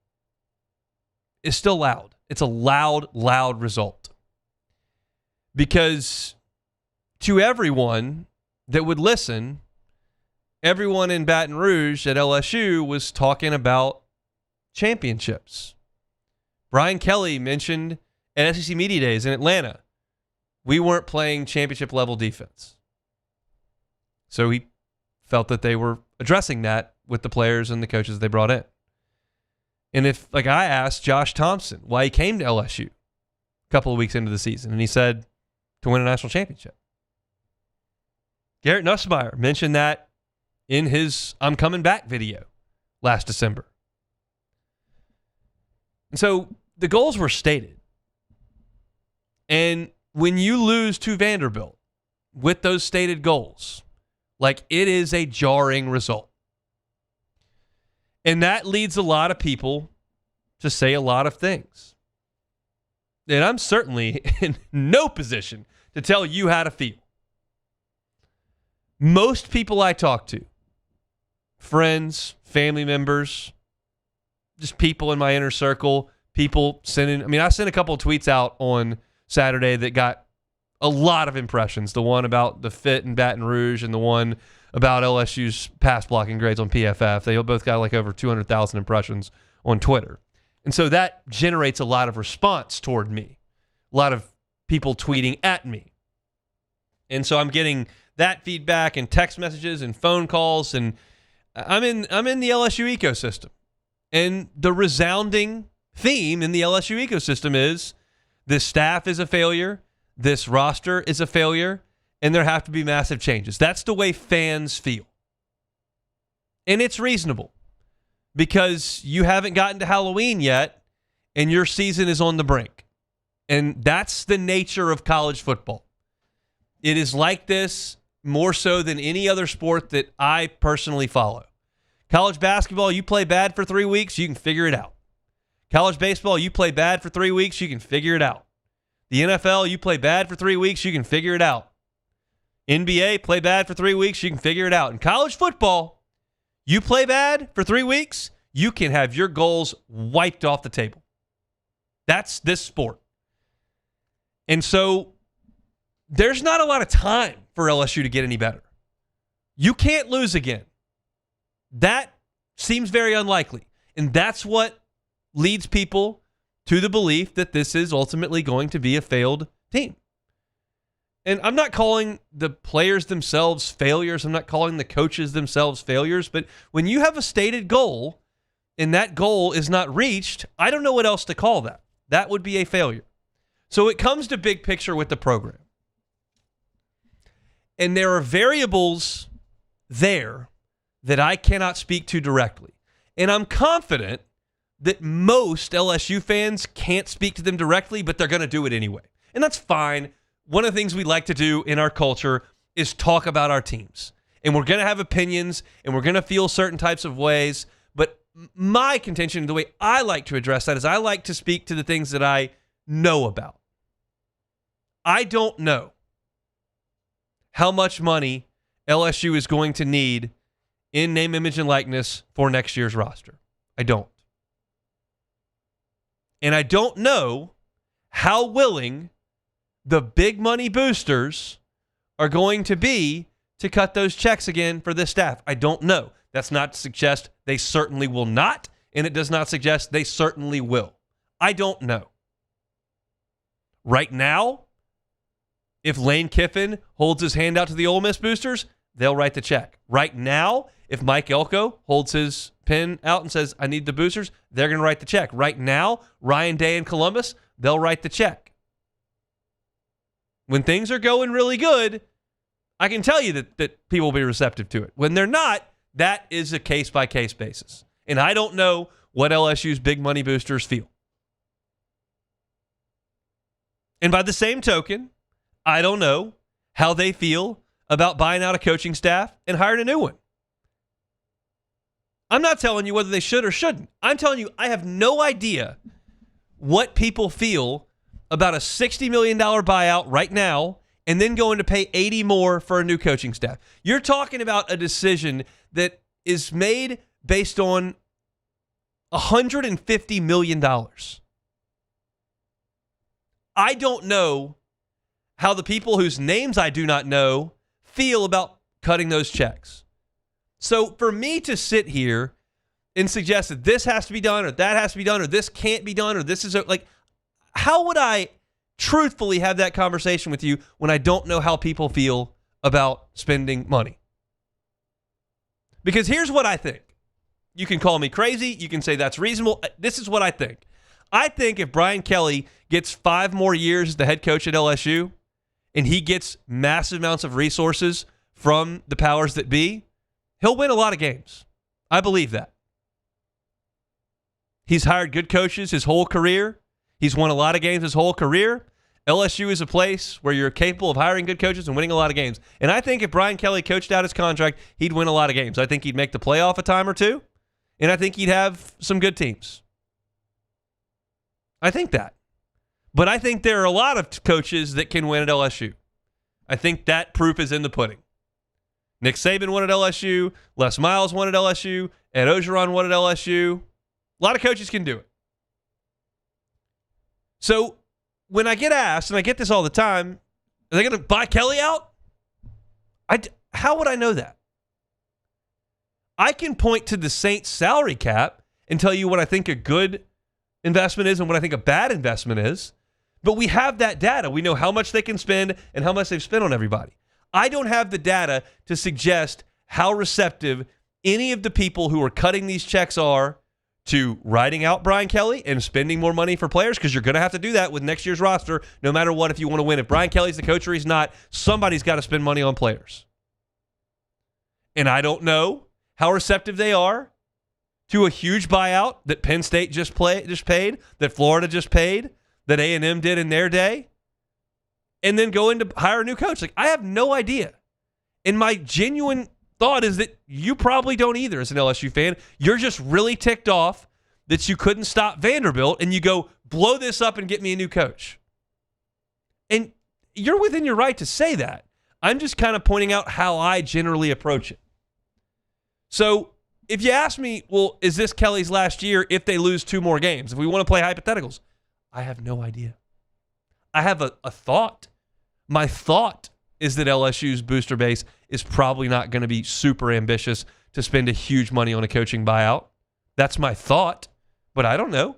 is still loud. It's a loud, loud result. Because to everyone that would listen, everyone in Baton Rouge at LSU was talking about championships. Brian Kelly mentioned at SEC Media Days in Atlanta, we weren't playing championship level defense. So he felt that they were addressing that with the players and the coaches they brought in. And if, like, I asked Josh Thompson why he came to LSU a couple of weeks into the season, and he said to win a national championship. Garrett Nussmeier mentioned that in his I'm Coming Back video last December. And so the goals were stated. And when you lose to Vanderbilt with those stated goals, like, it is a jarring result. And that leads a lot of people to say a lot of things. And I'm certainly in no position to tell you how to feel. Most people I talk to, friends, family members, just people in my inner circle, people sending, I sent a couple of tweets out on Saturday that got a lot of impressions. The one about the fit in Baton Rouge and the one about LSU's pass blocking grades on PFF. They both got like over 200,000 impressions on Twitter. And so that generates a lot of response toward me. A lot of people tweeting at me. And so I'm getting that feedback and text messages and phone calls, and I'm in the LSU ecosystem. And the resounding theme in the LSU ecosystem is this staff is a failure, this roster is a failure, and there have to be massive changes. That's the way fans feel. And it's reasonable because you haven't gotten to Halloween yet and your season is on the brink. And that's the nature of college football. It is like this more so than any other sport that I personally follow. College basketball, you play bad for 3 weeks, you can figure it out. College baseball, you play bad for 3 weeks, you can figure it out. The NFL, you play bad for 3 weeks, you can figure it out. NBA, play bad for 3 weeks, you can figure it out. In college football, you play bad for 3 weeks, you can have your goals wiped off the table. That's this sport. And so there's not a lot of time for LSU to get any better. You can't lose again. That seems very unlikely. And that's what leads people to the belief that this is ultimately going to be a failed team. And I'm not calling the players themselves failures. I'm not calling the coaches themselves failures. But when you have a stated goal and that goal is not reached, I don't know what else to call that. That would be a failure. So it comes to big picture with the program. And there are variables there that I cannot speak to directly. And I'm confident that most LSU fans can't speak to them directly, but they're going to do it anyway. And that's fine. One of the things we like to do in our culture is talk about our teams. And we're going to have opinions, and we're going to feel certain types of ways. But my contention, the way I like to address that, is I like to speak to the things that I know about. I don't know how much money LSU is going to need in name, image, and likeness for next year's roster. I don't. And I don't know how willing the big money boosters are going to be to cut those checks again for this staff. I don't know. That's not to suggest they certainly will not, and it does not suggest they certainly will. I don't know. Right now, if Lane Kiffin holds his hand out to the Ole Miss boosters, they'll write the check. Right now, if Mike Elko holds his pen out and says, I need the boosters, they're going to write the check. Right now, Ryan Day in Columbus, they'll write the check. When things are going really good, I can tell you that people will be receptive to it. When they're not, that is a case-by-case basis. And I don't know what LSU's big money boosters feel. And by the same token, I don't know how they feel about buying out a coaching staff and hiring a new one. I'm not telling you whether they should or shouldn't. I'm telling you I have no idea what people feel about a $60 million buyout right now and then going to pay $80 more for a new coaching staff. You're talking about a decision that is made based on $150 million. I don't know how the people whose names I do not know feel about cutting those checks. So for me to sit here and suggest that this has to be done or that has to be done or this can't be done or this is like, how would I truthfully have that conversation with you when I don't know how people feel about spending money? Because here's what I think. You can call me crazy. You can say that's reasonable. This is what I think. I think if Brian Kelly gets 5 more years as the head coach at LSU and he gets massive amounts of resources from the powers that be, he'll win a lot of games. I believe that. He's hired good coaches his whole career. He's won a lot of games his whole career. LSU is a place where you're capable of hiring good coaches and winning a lot of games. And I think if Brian Kelly coached out his contract, he'd win a lot of games. I think he'd make the playoff a time or two, and I think he'd have some good teams. I think that. But I think there are a lot of coaches that can win at LSU. I think that proof is in the pudding. Nick Saban won at LSU. Les Miles won at LSU. Ed Ogeron won at LSU. A lot of coaches can do it. So when I get asked, and I get this all the time, are they going to buy Kelly out? How would I know that? I can point to the Saints salary cap and tell you what I think a good investment is and what I think a bad investment is. But we have that data. We know how much they can spend and how much they've spent on everybody. I don't have the data to suggest how receptive any of the people who are cutting these checks are to writing out Brian Kelly and spending more money for players, because you're going to have to do that with next year's roster no matter what if you want to win. If Brian Kelly's the coach or he's not, somebody's got to spend money on players. And I don't know how receptive they are to a huge buyout that Penn State just paid, that Florida just paid, that A&M did in their day, and then go in to hire a new coach. Like, I have no idea. And my genuine thought is that you probably don't either as an LSU fan. You're just really ticked off that you couldn't stop Vanderbilt, and you go, blow this up and get me a new coach. And you're within your right to say that. I'm just kind of pointing out how I generally approach it. So if you ask me, well, is this Kelly's last year if they lose 2 more games? If we want to play hypotheticals, I have no idea. I have a thought. My thought is that LSU's booster base is probably not going to be super ambitious to spend a huge money on a coaching buyout. That's my thought, but I don't know.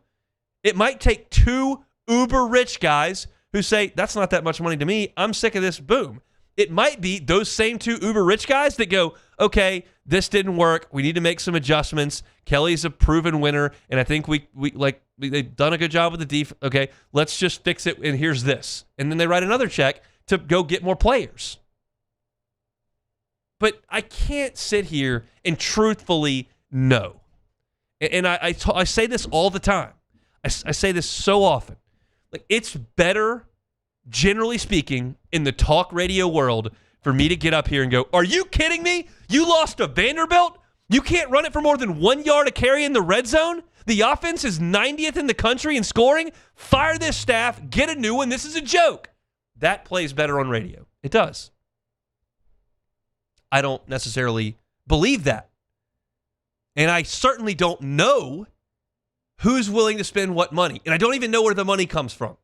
It might take 2 uber rich guys who say, that's not that much money to me. I'm sick of this. Boom. It might be those same 2 uber rich guys that go, okay, this didn't work. We need to make some adjustments. Kelly's a proven winner, and I think they've done a good job with the defense. Okay, let's just fix it, and here's this. And then they write another check to go get more players. But I can't sit here and truthfully know. And I say this all the time. I say this so often. Like, it's better, generally speaking, in the talk radio world for me to get up here and go, are you kidding me? You lost to Vanderbilt? You can't run it for more than 1 yard a carry in the red zone? The offense is 90th in the country in scoring? Fire this staff, get a new one. This is a joke. That plays better on radio. It does. I don't necessarily believe that. And I certainly don't know who's willing to spend what money. And I don't even know where the money comes from.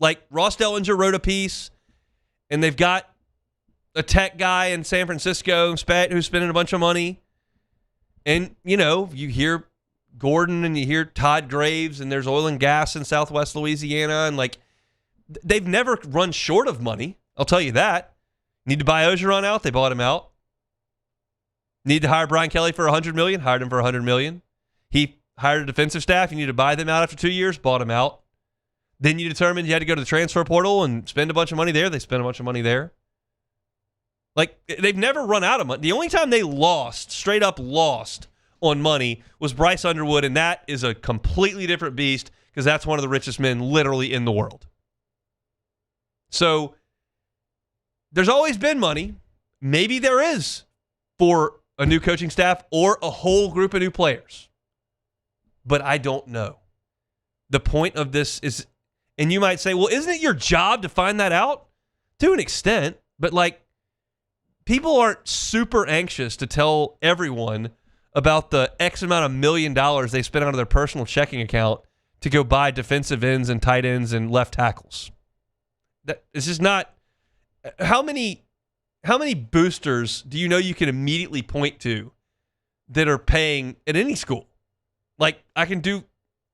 Like, Ross Dellinger wrote a piece, and they've got a tech guy in San Francisco who's spending a bunch of money. And, you know, you hear Gordon and you hear Todd Graves, and there's oil and gas in Southwest Louisiana, and, like, they've never run short of money. I'll tell you that. Need to buy Ogeron out? They bought him out. Need to hire Brian Kelly for $100 million? Hired him for $100 million. He hired a defensive staff. You need to buy them out after 2 years? Bought him out. Then you determined you had to go to the transfer portal and spend a bunch of money there. They spent a bunch of money there. Like, they've never run out of money. The only time they straight up lost on money was Bryce Underwood, and that is a completely different beast because that's one of the richest men literally in the world. So there's always been money. Maybe there is for a new coaching staff or a whole group of new players. But I don't know. The point of this is, and you might say, well, isn't it your job to find that out? To an extent, but like people aren't super anxious to tell everyone about the X amount of $1 million they spent out of their personal checking account to go buy defensive ends and tight ends and left tackles. It's just not. How many boosters do you know you can immediately point to that are paying at any school? Like I can do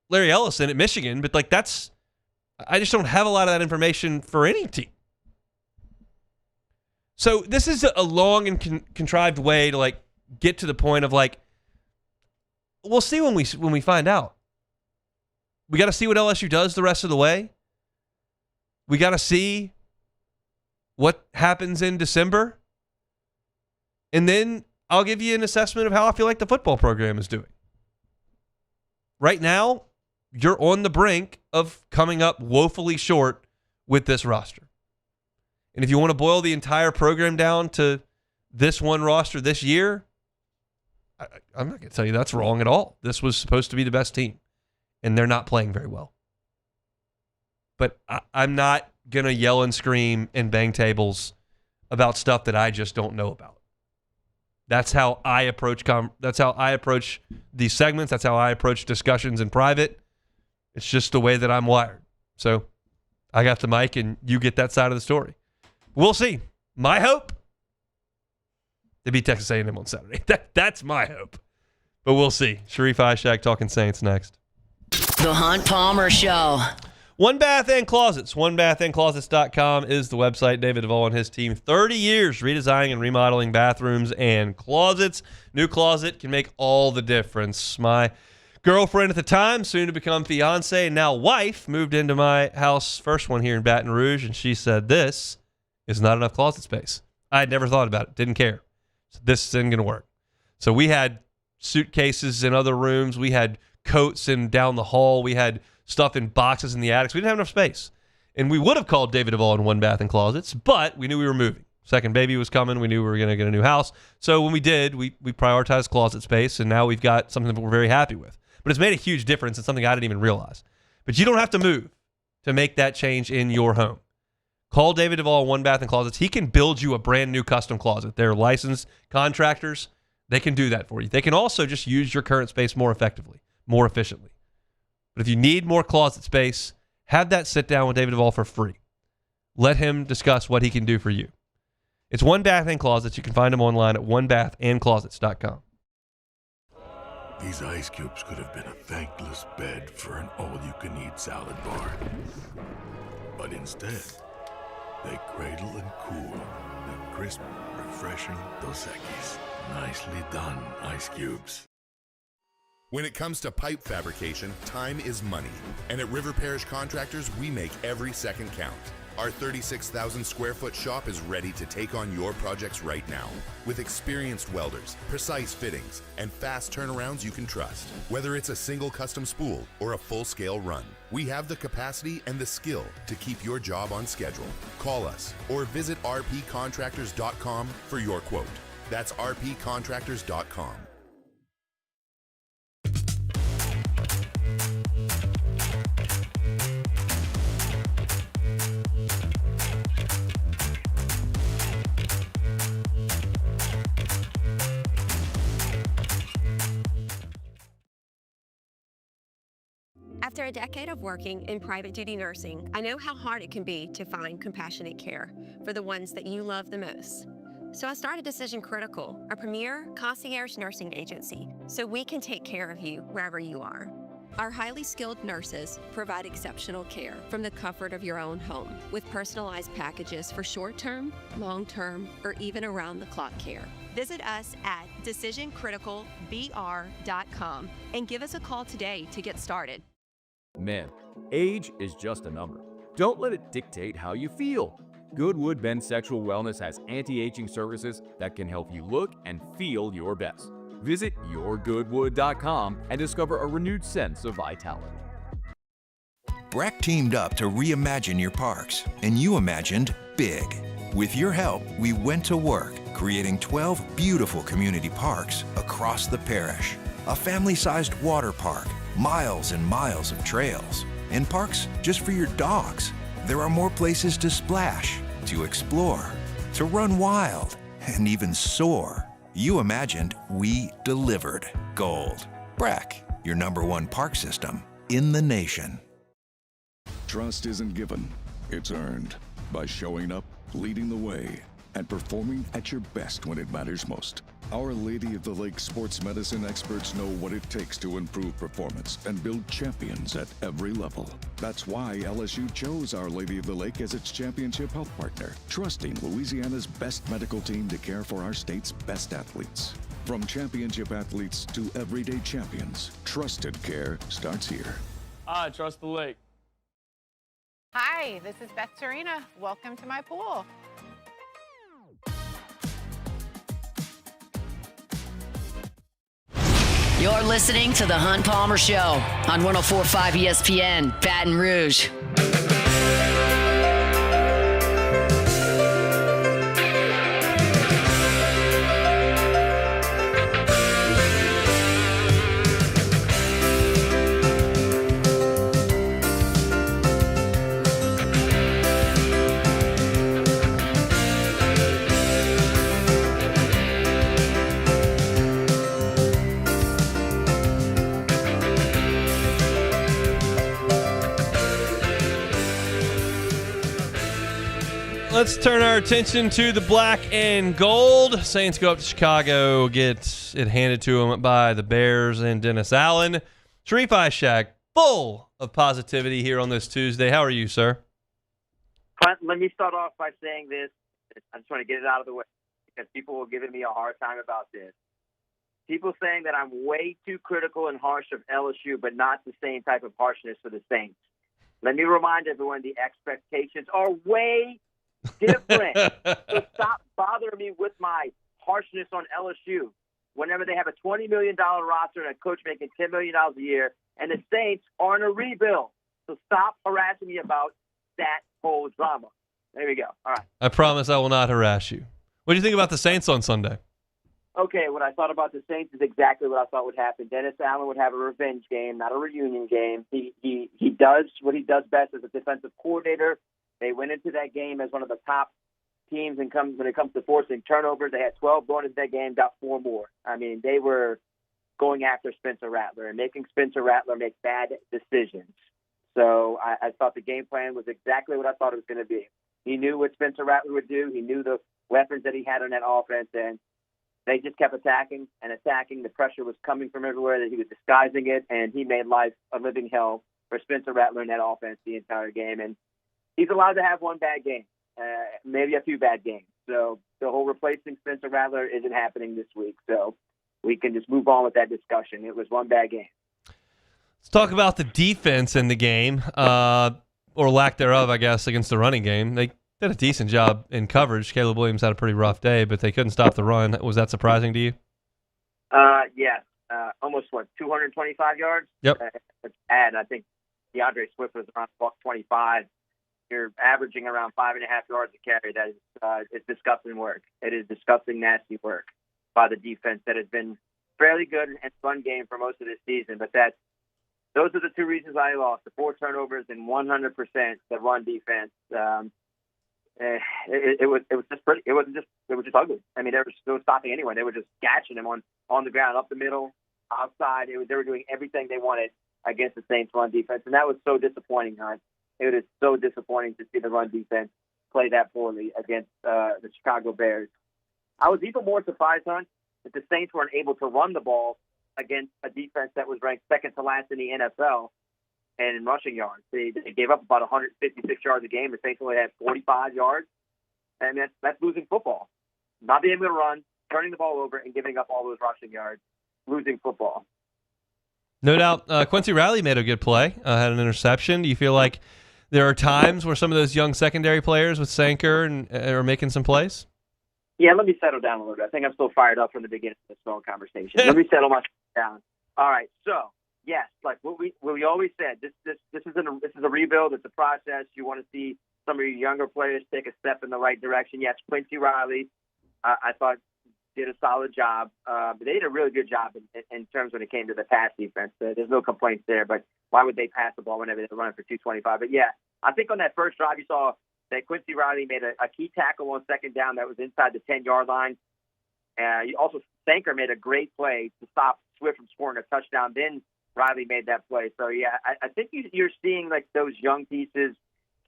Larry Ellison at Michigan, but like I just don't have a lot of that information for any team. So this is a long and contrived way to like get to the point of like, we'll see when we find out. We got to see what LSU does the rest of the way. We got to see what happens in December. And then I'll give you an assessment of how I feel like the football program is doing. Right now, you're on the brink of coming up woefully short with this roster. And if you want to boil the entire program down to this one roster this year, I'm not going to tell you that's wrong at all. This was supposed to be the best team, and they're not playing very well. But I'm not going to yell and scream and bang tables about stuff that I just don't know about. That's how I approach these segments. That's how I approach discussions in private. It's just the way that I'm wired. So I got the mic, and you get that side of the story. We'll see. My hope, they beat Texas A&M on Saturday. That's my hope. But we'll see. Sharief, Ishaq talking Saints next. The Hunt Palmer Show. One Bath and Closets. OneBathAndClosets.com is the website. David Duvall and his team, 30 years redesigning and remodeling bathrooms and closets. New closet can make all the difference. My girlfriend at the time, soon to become fiance, and now wife, moved into my house, first one here in Baton Rouge, and she said, this is not enough closet space. I had never thought about it. Didn't care. So this isn't going to work. So we had suitcases in other rooms. We had coats in down the hall. We had stuff in boxes in the attics. We didn't have enough space. And we would have called David Duvall in One Bath and Closets, but we knew we were moving. Second baby was coming. We knew we were going to get a new house. So when we did, we prioritized closet space, and now we've got something that we're very happy with. But it's made a huge difference in something I didn't even realize. But you don't have to move to make that change in your home. Call David Duvall, One Bath and Closets. He can build you a brand new custom closet. They're licensed contractors. They can do that for you. They can also just use your current space more effectively, more efficiently. But if you need more closet space, have that sit down with David Duvall for free. Let him discuss what he can do for you. It's One Bath and Closets. You can find him online at onebathandclosets.com. These ice cubes could have been a thankless bed for an all-you-can-eat salad bar. But instead, they cradle and cool the crisp, refreshing Dos Equis. Nicely done, ice cubes. When it comes to pipe fabrication, time is money. And at River Parish Contractors, we make every second count. Our 36,000 square foot shop is ready to take on your projects right now. With experienced welders, precise fittings, and fast turnarounds you can trust. Whether it's a single custom spool or a full-scale run, we have the capacity and the skill to keep your job on schedule. Call us or visit rpcontractors.com for your quote. That's rpcontractors.com. After a decade of working in private duty nursing, I know how hard it can be to find compassionate care for the ones that you love the most. So I started Decision Critical, a premier concierge nursing agency, so we can take care of you wherever you are. Our highly skilled nurses provide exceptional care from the comfort of your own home with personalized packages for short-term, long-term, or even around-the-clock care. Visit us at decisioncriticalbr.com and give us a call today to get started. Men, age is just a number. Don't let it dictate how you feel. Goodwood Men's Sexual Wellness has anti-aging services that can help you look and feel your best. Visit yourgoodwood.com and discover a renewed sense of vitality. Breck teamed up to reimagine your parks, and you imagined big. With your help, we went to work, creating 12 beautiful community parks across the parish. A family-sized water park, miles and miles of trails, and parks just for your dogs. There are more places to splash, to explore, to run wild, and even soar. You imagined, we delivered. Gold. Breck, your #1 park system in the nation. Trust isn't given, it's earned by showing up, leading the way, and performing at your best when it matters most. Our Lady of the Lake sports medicine experts know what it takes to improve performance and build champions at every level. That's why LSU chose Our Lady of the Lake as its championship health partner, trusting Louisiana's best medical team to care for our state's best athletes. From championship athletes to everyday champions, trusted care starts here. I trust the lake. Hi, this is Beth Serena. Welcome to my pool. You're listening to The Hunt Palmer Show on 104.5 ESPN, Baton Rouge. Let's turn our attention to the black and gold. Saints go up to Chicago, get it handed to them by the Bears and Dennis Allen. Sharief Ishaq, full of positivity here on this Tuesday. How are you, sir? Clint, let me start off by saying this. I just want to get it out of the way because people were giving me a hard time about this. People saying that I'm way too critical and harsh of LSU, but not the same type of harshness for the Saints. Let me remind everyone the expectations are way different. So stop bothering me with my harshness on LSU whenever they have a $20 million roster and a coach making $10 million a year, and the Saints are in a rebuild. So stop harassing me about that whole drama. There we go. All right. I promise I will not harass you. What do you think about the Saints on Sunday? Okay, what I thought about the Saints is exactly what I thought would happen. Dennis Allen would have a revenge game, not a reunion game. He does what he does best as a defensive coordinator. They went into that game as one of the top teams when it comes to forcing turnovers. They had 12 going into that game, got 4 more. I mean, they were going after Spencer Rattler and making Spencer Rattler make bad decisions. So I thought the game plan was exactly what I thought it was going to be. He knew what Spencer Rattler would do. He knew the weapons that he had on that offense, and they just kept attacking and attacking. The pressure was coming from everywhere, that he was disguising it, and he made life a living hell for Spencer Rattler in that offense the entire game. And he's allowed to have one bad game, maybe a few bad games. So the whole replacing Spencer Rattler isn't happening this week. So we can just move on with that discussion. It was one bad game. Let's talk about the defense in the game, or lack thereof, I guess, against the running game. They did a decent job in coverage. Caleb Williams had a pretty rough day, but they couldn't stop the run. Was that surprising to you? Yes. Almost, 225 yards? Yep. And I think DeAndre Swift was around 25. You're averaging around 5.5 yards a carry. That is it's disgusting work. It is disgusting, nasty work by the defense that has been fairly good and fun game for most of this season. But those are the two reasons I lost: the 4 turnovers and 100% the run defense. It was just pretty. It was just ugly. I mean, there was no stopping anyone. They were just gashing him on the ground, up the middle, outside. They were doing everything they wanted against the Saints run defense, and that was so disappointing, Hunt. It is so disappointing to see the run defense play that poorly against the Chicago Bears. I was even more surprised, Hunt, that the Saints weren't able to run the ball against a defense that was ranked second to last in the NFL and in rushing yards. They gave up about 156 yards a game. The Saints only had 45 yards, and that's losing football. Not being able to run, turning the ball over, and giving up all those rushing yards. Losing football. No doubt. Quincy Riley made a good play, had an interception. Do you feel like there are times where some of those young secondary players with Sanker are making some plays? Yeah, let me settle down a little bit. I think I'm still fired up from the beginning of this phone conversation. Let me settle myself down. All right, so yes, like what we always said, this is a rebuild. It's a process. You want to see some of your younger players take a step in the right direction. Yes, Quincy Riley, I thought did a solid job. They did a really good job in terms when it came to the pass defense. There's no complaints there, but why would they pass the ball whenever they're running for 225? But yeah, I think on that first drive you saw that Quincy Riley made a key tackle on second down that was inside the 10-yard line. Also, Sanker made a great play to stop Swift from scoring a touchdown. Then Riley made that play. So, yeah, I think you're seeing like those young pieces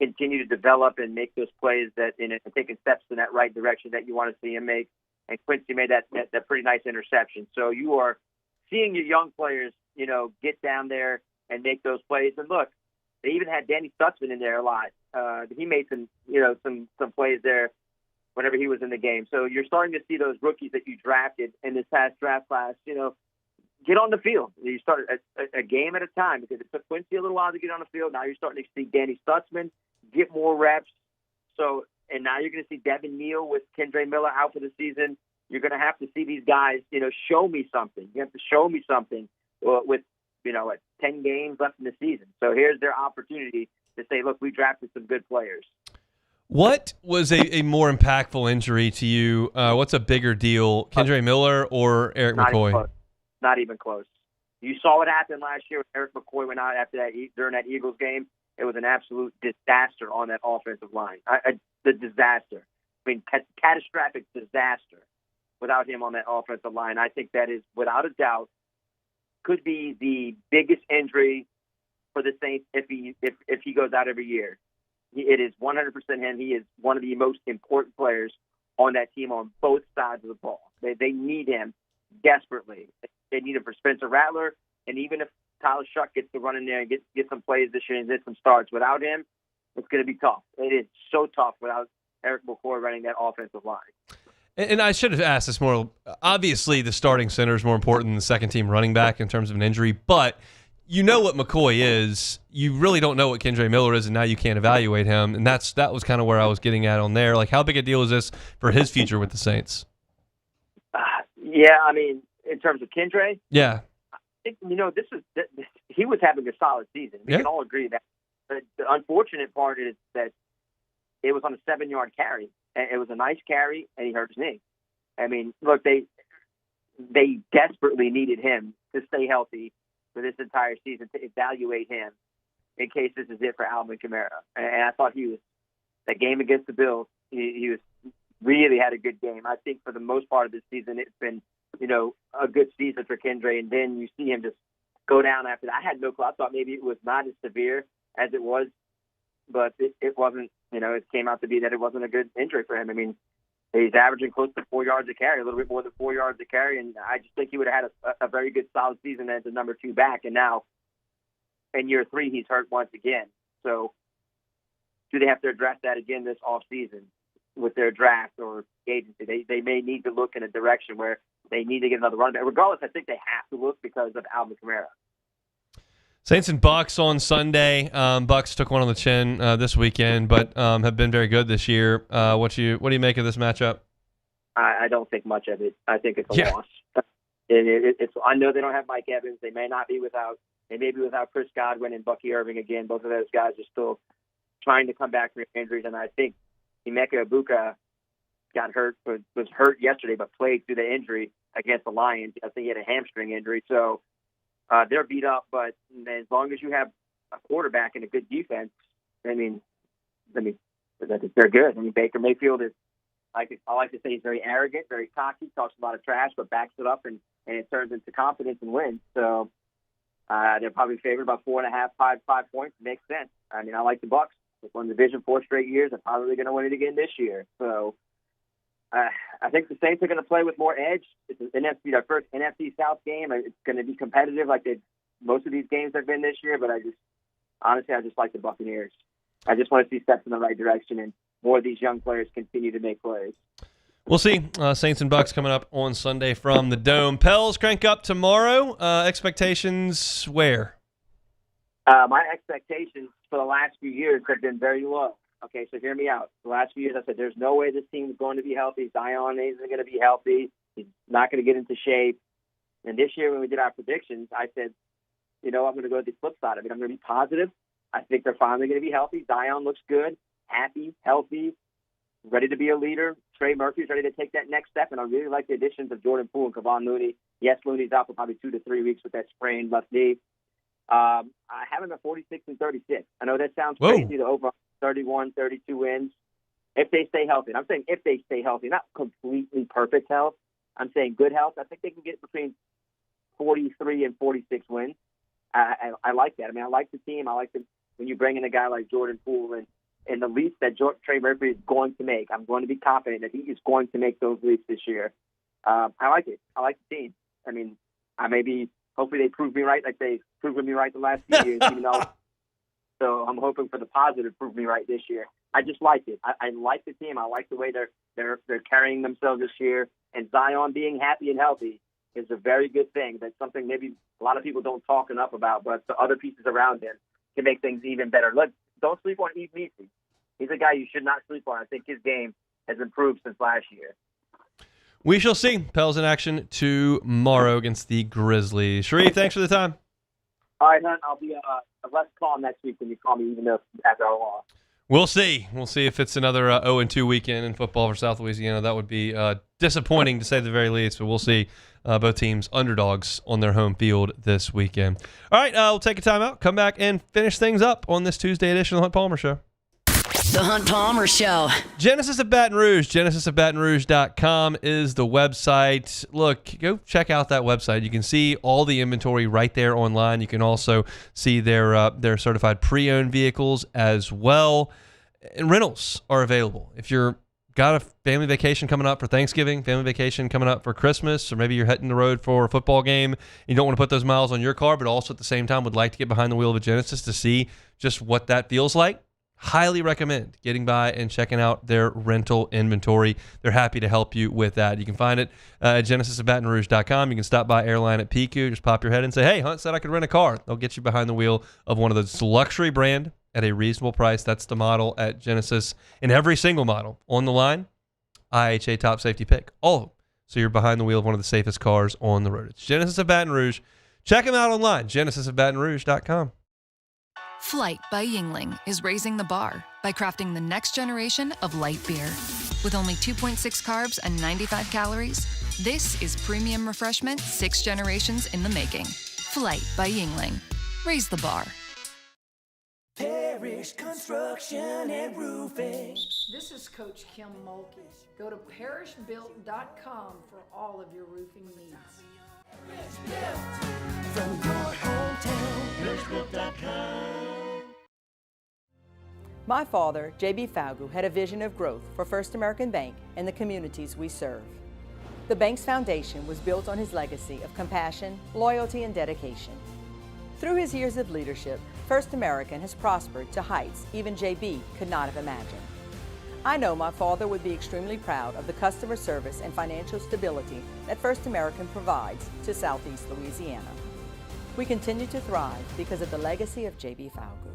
continue to develop and make those plays that and taking steps in that right direction that you want to see him make. And Quincy made that pretty nice interception. So you are seeing your young players, get down there and make those plays. And look, they even had Danny Stutzman in there a lot. He made some plays there whenever he was in the game. So you're starting to see those rookies that you drafted in this past draft class, get on the field. You start a game at a time because it took Quincy a little while to get on the field. Now you're starting to see Danny Stutzman get more reps. So, and now you're going to see Devin Neal with Kendre Miller out for the season. You're going to have to see these guys, show me something. You have to show me something with, 10 games left in the season. So here's their opportunity to say, look, we drafted some good players. What was a more impactful injury to you? What's a bigger deal, Kendre Miller or Eric McCoy? Not even close. You saw what happened last year when Eric McCoy went out after that during that Eagles game. It was an absolute disaster on that offensive line. The disaster. I mean, catastrophic disaster without him on that offensive line. I think that is, without a doubt, could be the biggest injury for the Saints if he goes out every year. It is 100% him. He is one of the most important players on that team on both sides of the ball. They need him desperately. They need him for Spencer Rattler, and even if Tyler Shough gets to run in there and get some plays this year and get some starts, without him, it's going to be tough. It is so tough without Eric McCoy running that offensive line. And I should have asked this more. Obviously, the starting center is more important than the second-team running back in terms of an injury, but you know what McCoy is. You really don't know what Kendre Miller is, and now you can't evaluate him. And that was kind of where I was getting at on there. Like, how big a deal is this for his future with the Saints? Yeah, I mean, in terms of Kendre, yeah, I think, he was having a solid season. We can all agree that. The unfortunate part is that it was on a 7-yard carry. And it was a nice carry, and he hurt his knee. I mean, look, they desperately needed him to stay healthy for this entire season, to evaluate him in case this is it for Alvin Kamara. And I thought that game against the Bills, he was really had a good game. I think for the most part of this season, it's been, a good season for Kendre. And then you see him just go down after that. I had no clue. I thought maybe it was not as severe as it was, but it wasn't. It came out to be that it wasn't a good injury for him. I mean, he's averaging close to 4 yards a carry, a little bit more than 4 yards a carry, and I just think he would have had a very good, solid season as the number 2 back. And now, in year 3, he's hurt once again. So, do they have to address that again this offseason with their draft or agency? They may need to look in a direction where they need to get another running back. Regardless, I think they have to look because of Alvin Kamara. Saints and Bucks on Sunday. Bucks took one on the chin this weekend, but have been very good this year. What do you make of this matchup? I don't think much of it. I think it's a loss. I know they don't have Mike Evans. They may be without Chris Godwin and Bucky Irving again. Both of those guys are still trying to come back from injuries, and I think Emeka Egbuka was hurt yesterday, but played through the injury against the Lions. I think he had a hamstring injury, so. They're beat up, but as long as you have a quarterback and a good defense, I mean, they're good. I mean, Baker Mayfield is, I like to say, he's very arrogant, very cocky, talks a lot of trash, but backs it up, and it turns into confidence and wins. So they're probably favored by 4.5, 5 points. It makes sense. I mean, I like the Bucks. They've won the division 4 straight years. They're probably going to win it again this year. So I think the Saints are going to play with more edge. It's their first NFC South game. It's going to be competitive like most of these games have been this year, but I just like the Buccaneers. I just want to see steps in the right direction and more of these young players continue to make plays. We'll see. Saints and Bucks coming up on Sunday from the Dome. Pels crank up tomorrow. Expectations where? My expectations for the last few years have been very low. Okay, so hear me out. The last few years, I said, there's no way this team is going to be healthy. Zion isn't going to be healthy. He's not going to get into shape. And this year, when we did our predictions, I said, I'm going to go to the flip side of it. I'm going to be positive. I think they're finally going to be healthy. Zion looks good, happy, healthy, ready to be a leader. Trey Murphy's ready to take that next step, and I really like the additions of Jordan Poole and Kevon Looney. Yes, Looney's out for probably 2 to 3 weeks with that sprained left knee. I have him at 46-36. I know that sounds crazy to over 31, 32 wins. If they stay healthy. And I'm saying if they stay healthy, not completely perfect health. I'm saying good health. I think they can get between 43 and 46 wins. I like that. I mean, I like the team. I like when you bring in a guy like Jordan Poole and the leaps that Trey Murphy is going to make. I'm going to be confident that he is going to make those leaps this year. I like it. I like the team. I mean, hopefully they prove me right like they proved me right the last few years, even though. So I'm hoping for the positive prove me right this year. I just like it. I like the team. I like the way they're carrying themselves this year. And Zion being happy and healthy is a very good thing. That's something maybe a lot of people don't talk enough about, but the other pieces around him can make things even better. Look, don't sleep on Eve Measy. He's a guy you should not sleep on. I think his game has improved since last year. We shall see. Pels in action tomorrow against the Grizzlies. Sharief, thanks for the time. All right, Hunt. I'll be less calm next week when you call me, even though after our loss. We'll see. We'll see if it's another 0-2 weekend in football for South Louisiana. That would be disappointing to say the very least, but we'll see. Both teams underdogs on their home field this weekend. All right, we'll take a timeout, come back, and finish things up on this Tuesday edition of the Hunt Palmer Show. The Hunt Palmer Show. Genesis of Baton Rouge. GenesisofBatonRouge.com is the website. Look, go check out that website. You can see all the inventory right there online. You can also see their certified pre-owned vehicles as well. And rentals are available. If you're got a family vacation coming up for Thanksgiving, family vacation coming up for Christmas, or maybe you're heading the road for a football game, you don't want to put those miles on your car, but also at the same time would like to get behind the wheel of a Genesis to see just what that feels like, highly recommend getting by and checking out their rental inventory. They're happy to help you with that. You can find it at GenesisofBatonRouge.com. You can stop by Airline at PQ, just pop your head and say, hey, Hunt said I could rent a car. They'll get you behind the wheel of one of those luxury brand at a reasonable price. That's the model at Genesis. And every single model on the line, IHA top safety pick. All of them. So you're behind the wheel of one of the safest cars on the road. It's Genesis of Baton Rouge. Check them out online, GenesisofBatonRouge.com. Flight by Yingling is raising the bar by crafting the next generation of light beer. With only 2.6 carbs and 95 calories, this is premium refreshment 6 generations in the making. Flight by Yingling. Raise the bar. Parish Construction and Roofing. This is Coach Kim Mulkey. Go to parishbuilt.com for all of your roofing needs. From your hometown, parishbuilt.com. My father, J.B. Faugu, had a vision of growth for First American Bank and the communities we serve. The bank's foundation was built on his legacy of compassion, loyalty, and dedication. Through his years of leadership, First American has prospered to heights even J.B. could not have imagined. I know my father would be extremely proud of the customer service and financial stability that First American provides to Southeast Louisiana. We continue to thrive because of the legacy of J.B. Faugu.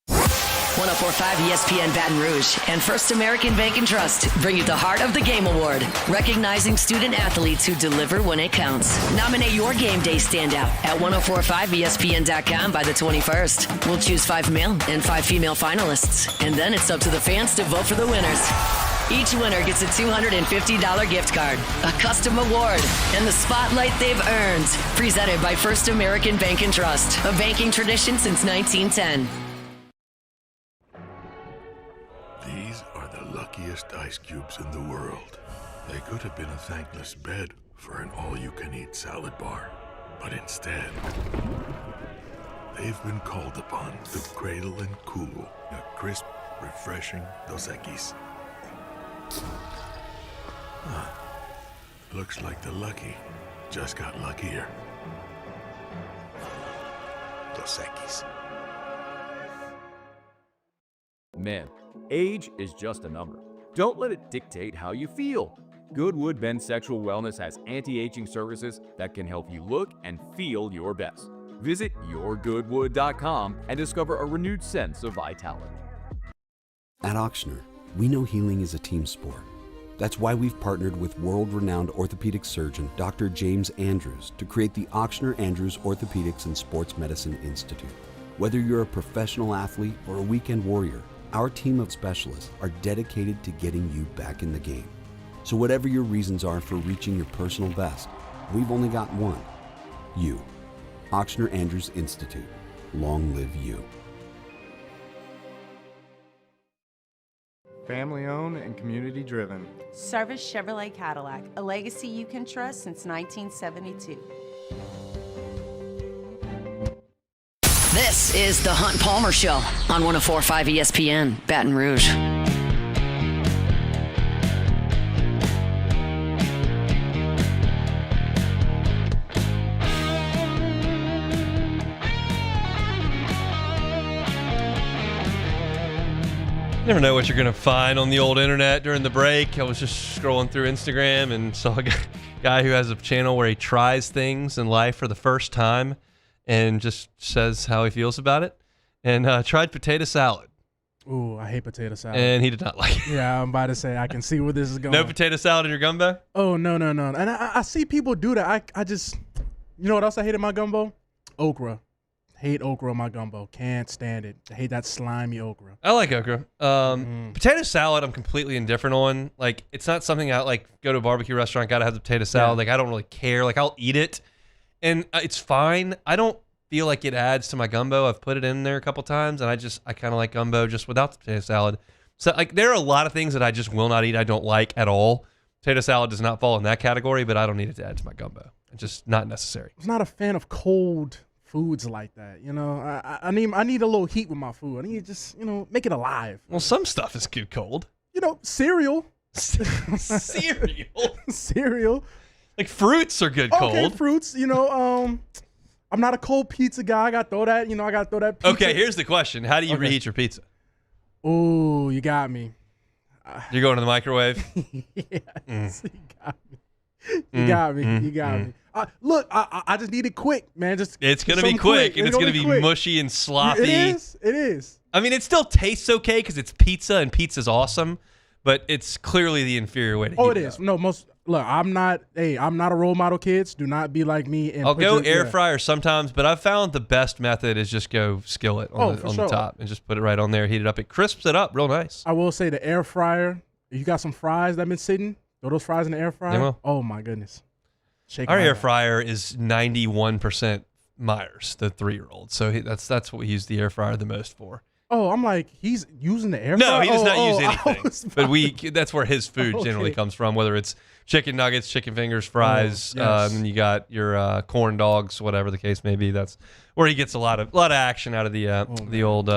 104.5 ESPN Baton Rouge and First American Bank and Trust bring you the Heart of the Game Award, recognizing student athletes who deliver when it counts. Nominate your game day standout at 1045ESPN.com by the 21st. We'll choose 5 male and 5 female finalists, and then it's up to the fans to vote for the winners. Each winner gets a $250 gift card, a custom award, and the spotlight they've earned. Presented by First American Bank and Trust, a banking tradition since 1910. These are the luckiest ice cubes in the world. They could have been a thankless bed for an all-you-can-eat salad bar. But instead, they've been called upon to cradle and cool a crisp, refreshing Dos Equis. Looks like the lucky just got luckier. Dos Equis. Man, age is just a number. Don't let it dictate how you feel. Goodwood Men's Sexual Wellness has anti-aging services that can help you look and feel your best. Visit yourgoodwood.com and discover a renewed sense of vitality. At Ochsner, we know healing is a team sport. That's why we've partnered with world-renowned orthopedic surgeon Dr. James Andrews to create the Ochsner Andrews Orthopedics and Sports Medicine Institute. Whether you're a professional athlete or a weekend warrior, our team of specialists are dedicated to getting you back in the game. So whatever your reasons are for reaching your personal best, we've only got one. You. Ochsner Andrews Institute. Long live you. Family owned and community driven. Service Chevrolet Cadillac, a legacy you can trust since 1972. This is the Hunt Palmer Show on 104.5 ESPN, Baton Rouge. You never know what you're going to find on the old internet during the break. I was just scrolling through Instagram and saw a guy who has a channel where he tries things in life for the first time and just says how he feels about it. And tried potato salad. Ooh, I hate potato salad. And he did not like it. Yeah, I'm about to say, I can see where this is going. No potato salad in your gumbo? Oh, no. And I see people do that. I just, you know what else I hate in my gumbo? Okra. Hate okra in my gumbo. Can't stand it. I hate that slimy okra. I like okra. Potato salad, I'm completely indifferent on. Like, it's not something I like. Go to a barbecue restaurant, gotta have the potato salad. Yeah. Like, I don't really care. Like, I'll eat it, and it's fine. I don't feel like it adds to my gumbo. I've put it in there a couple times, and I kind of like gumbo just without the potato salad. So, like, there are a lot of things that I just will not eat. I don't like at all. Potato salad does not fall in that category, but I don't need it to add to my gumbo. It's just not necessary. I'm not a fan of cold foods like that, you know. I need a little heat with my food. I need to just, you know, make it alive. Well, some stuff is good cold. You know, cereal. Cereal. Like fruits are good cold. Okay, fruits. You know, I'm not a cold pizza guy. I got to throw that. You know, I got to throw that. Pizza. Okay, here's the question: how do you reheat your pizza? Ooh, you got me. You're going to the microwave. Yes, you got me. You got me. Look, I just need it quick, man. It's gonna be quick, and it's gonna be mushy and sloppy. It is. I mean, it still tastes okay because it's pizza, and pizza's awesome, but it's clearly the inferior way to heat it is. up. No, look, I'm not a role model, kids. Do not be like me. And I'll go air fryer sometimes, but I've found the best method is just go skillet on the top and just put it right on there, heat it up. It crisps it up real nice. I will say the air fryer. If you got some fries that have been sitting, throw those fries in the air fryer. They will. Oh my goodness. Our air fryer is 91% Myers, the 3-year-old. So that's what we use the air fryer the most for. Oh, I'm like, he's using the air fryer? No, he does not use anything. But that's where his food generally comes from, whether it's chicken nuggets, chicken fingers, fries, and then you got your corn dogs, whatever the case may be. That's where he gets a lot of action out of the old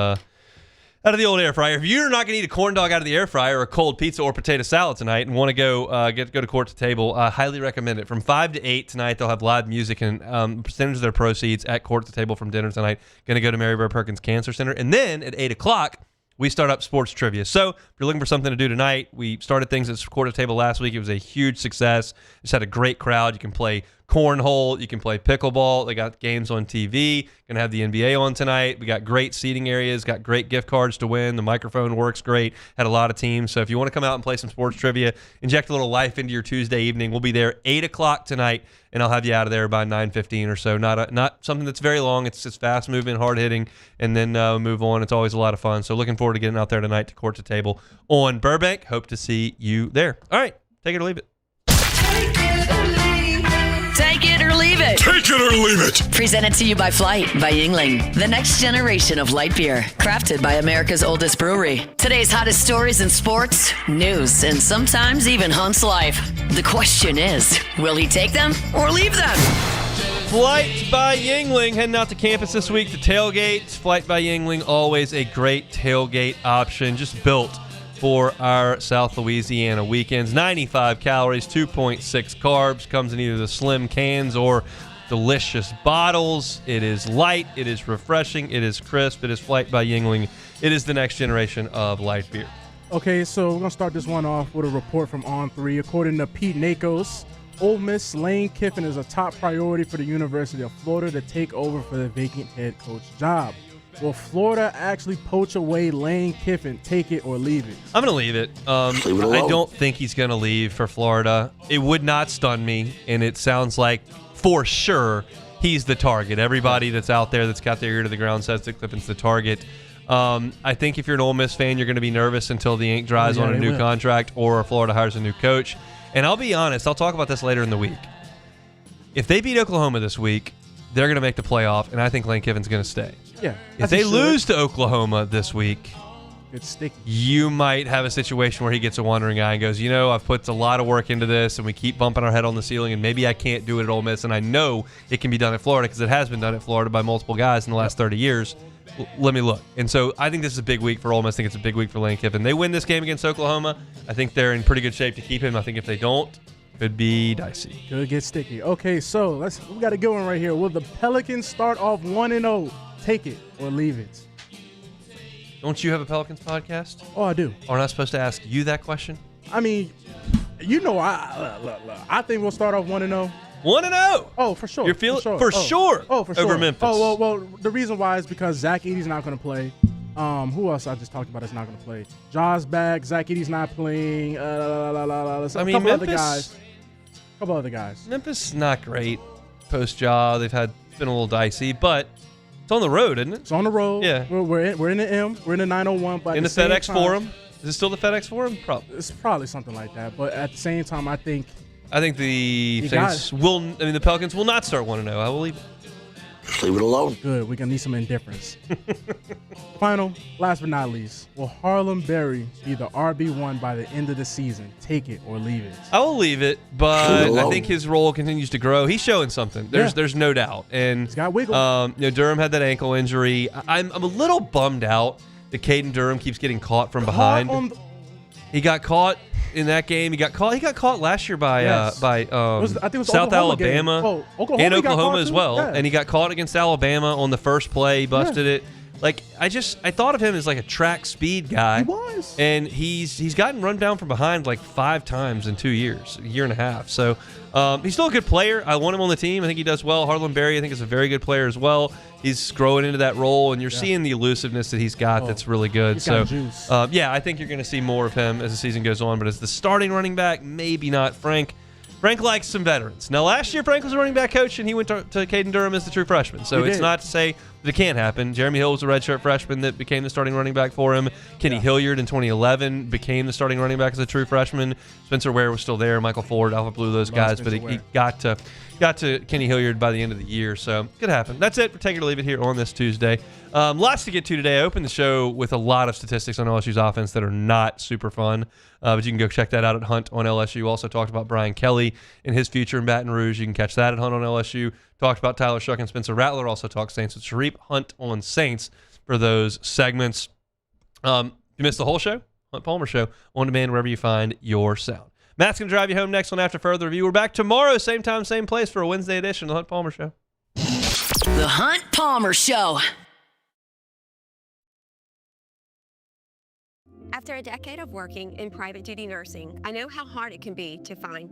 air fryer. If you're not going to eat a corn dog out of the air fryer or a cold pizza or potato salad tonight and want to go to Court to Table, I highly recommend it. From 5 to 8 tonight, they'll have live music and percentage of their proceeds at Court to Table from dinner tonight. Going to go to Mary Bear Perkins Cancer Center. And then at 8 o'clock, we start up sports trivia. So if you're looking for something to do tonight, we started things at Court to Table last week. It was a huge success. Just had a great crowd. You can play cornhole. You can play pickleball. They got games on TV. Going to have the NBA on tonight. We got great seating areas. Got great gift cards to win. The microphone works great. Had a lot of teams. So if you want to come out and play some sports trivia, inject a little life into your Tuesday evening, we'll be there 8 o'clock tonight, and I'll have you out of there by 9:15 or so. Not something that's very long. It's just fast moving, hard hitting, and then move on. It's always a lot of fun. So looking forward to getting out there tonight to Court to Table on Burbank. Hope to see you there. All right, take it or leave it. Take it or leave it. Take it or leave it. Presented to you by Flight by Yingling, the next generation of light beer, crafted by America's oldest brewery. Today's hottest stories in sports, news, and sometimes even Hunt's life. The question is, will he take them or leave them? Flight by Yingling heading out to campus this week to tailgate. Flight by Yingling, always a great tailgate option, just built for our South Louisiana weekends. 95 calories, 2.6 carbs. Comes in either the slim cans or delicious bottles. It is light. It is refreshing. It is crisp. It is Flight by Yingling. It is the next generation of light beer. Okay, so we're going to start this one off with a report from On3. According to Pete Nakos, Ole Miss Lane Kiffin is a top priority for the University of Florida to take over for the vacant head coach job. Will Florida actually poach away Lane Kiffin, take it or leave it? I'm going to leave it. I don't think he's going to leave for Florida. It would not stun me, and it sounds like for sure he's the target. Everybody that's out there that's got their ear to the ground says that Kiffin's the target. I think if you're an Ole Miss fan, you're going to be nervous until the ink dries on a new contract or Florida hires a new coach. And I'll be honest, I'll talk about this later in the week. If they beat Oklahoma this week, they're going to make the playoff, and I think Lane Kiffin's going to stay. Yeah. If they lose to Oklahoma this week, It's sticky. You might have a situation where he gets a wandering eye and goes, I've put a lot of work into this, and we keep bumping our head on the ceiling, and maybe I can't do it at Ole Miss, and I know it can be done at Florida because it has been done at Florida by multiple guys in the last 30 years. Let me look. And so I think this is a big week for Ole Miss. I think it's a big week for Lane Kiffin. They win this game against Oklahoma. I think they're in pretty good shape to keep him. I think if they don't, could be dicey. Could get sticky. Okay, so we got a good one right here. Will the Pelicans start off 1-0? Take it or leave it. Don't you have a Pelicans podcast? Oh, I do. Aren't I supposed to ask you that question? I mean, I think we'll start off 1-0. 1-0. Oh, for sure. You're feeling for sure. Oh, for sure. Over Memphis. Oh, well, the reason why is because Zach Edey's not going to play. Who else I just talked about is not going to play? Ja's back. Zach Edey's not playing. A couple other guys. Memphis not great post Ja. They've been a little dicey, but it's on the road, isn't it? It's on the road. Yeah. We're in the M. We're in the 901. But in the FedEx Forum. Is it still the FedEx Forum? Probably. It's probably something like that. But at the same time, I think the Saints the Pelicans will not start 1-0. I will leave it. Leave it alone. Good. We're going to need some indifference. Last but not least, will Harlem Berry be the RB1 by the end of the season? Take it or leave it. I will leave it, but I think his role continues to grow. He's showing something. There's no doubt. And he's got wiggle. Durham had that ankle injury. I'm a little bummed out that Caden Durham keeps getting caught from behind. He got caught in that game. He got caught last year by I think it was South Oklahoma Alabama and Oklahoma as well. Yeah. And he got caught against Alabama on the first play. He busted it. Like I thought of him as like a track speed guy. He was. And he's gotten run down from behind like 5 times in 2 years, a year and a half. So he's still a good player. I want him on the team. I think he does well. Harlem Berry, I think, is a very good player as well. He's growing into that role, and you're seeing the elusiveness that he's got that's really good. So, I think you're going to see more of him as the season goes on. But as the starting running back, maybe not Frank. Frank likes some veterans. Now, last year, Frank was a running back coach, and he went to Caden Durham as the true freshman. So it's not to say that it can't happen. Jeremy Hill was a redshirt freshman that became the starting running back for him. Kenny Hilliard in 2011 became the starting running back as a true freshman. Spencer Ware was still there. Michael Ford, Alpha Blue, those guys. But he got to Kenny Hilliard by the end of the year. So it could happen. That's it for Take It or Leave It here on this Tuesday. Lots to get to today. I opened the show with a lot of statistics on LSU's offense that are not super fun. But you can go check that out at Hunt on LSU. Also talked about Brian Kelly and his future in Baton Rouge. You can catch that at Hunt on LSU. Talked about Tyler Shough and Spencer Rattler. Also talked Saints with Sharief. Hunt on Saints for those segments. If you missed the whole show, Hunt Palmer Show on demand wherever you find your sound. Matt's going to drive you home next on After Further Review. We're back tomorrow, same time, same place for a Wednesday edition of the Hunt Palmer Show. The Hunt Palmer Show. After a decade of working in private duty nursing, I know how hard it can be to find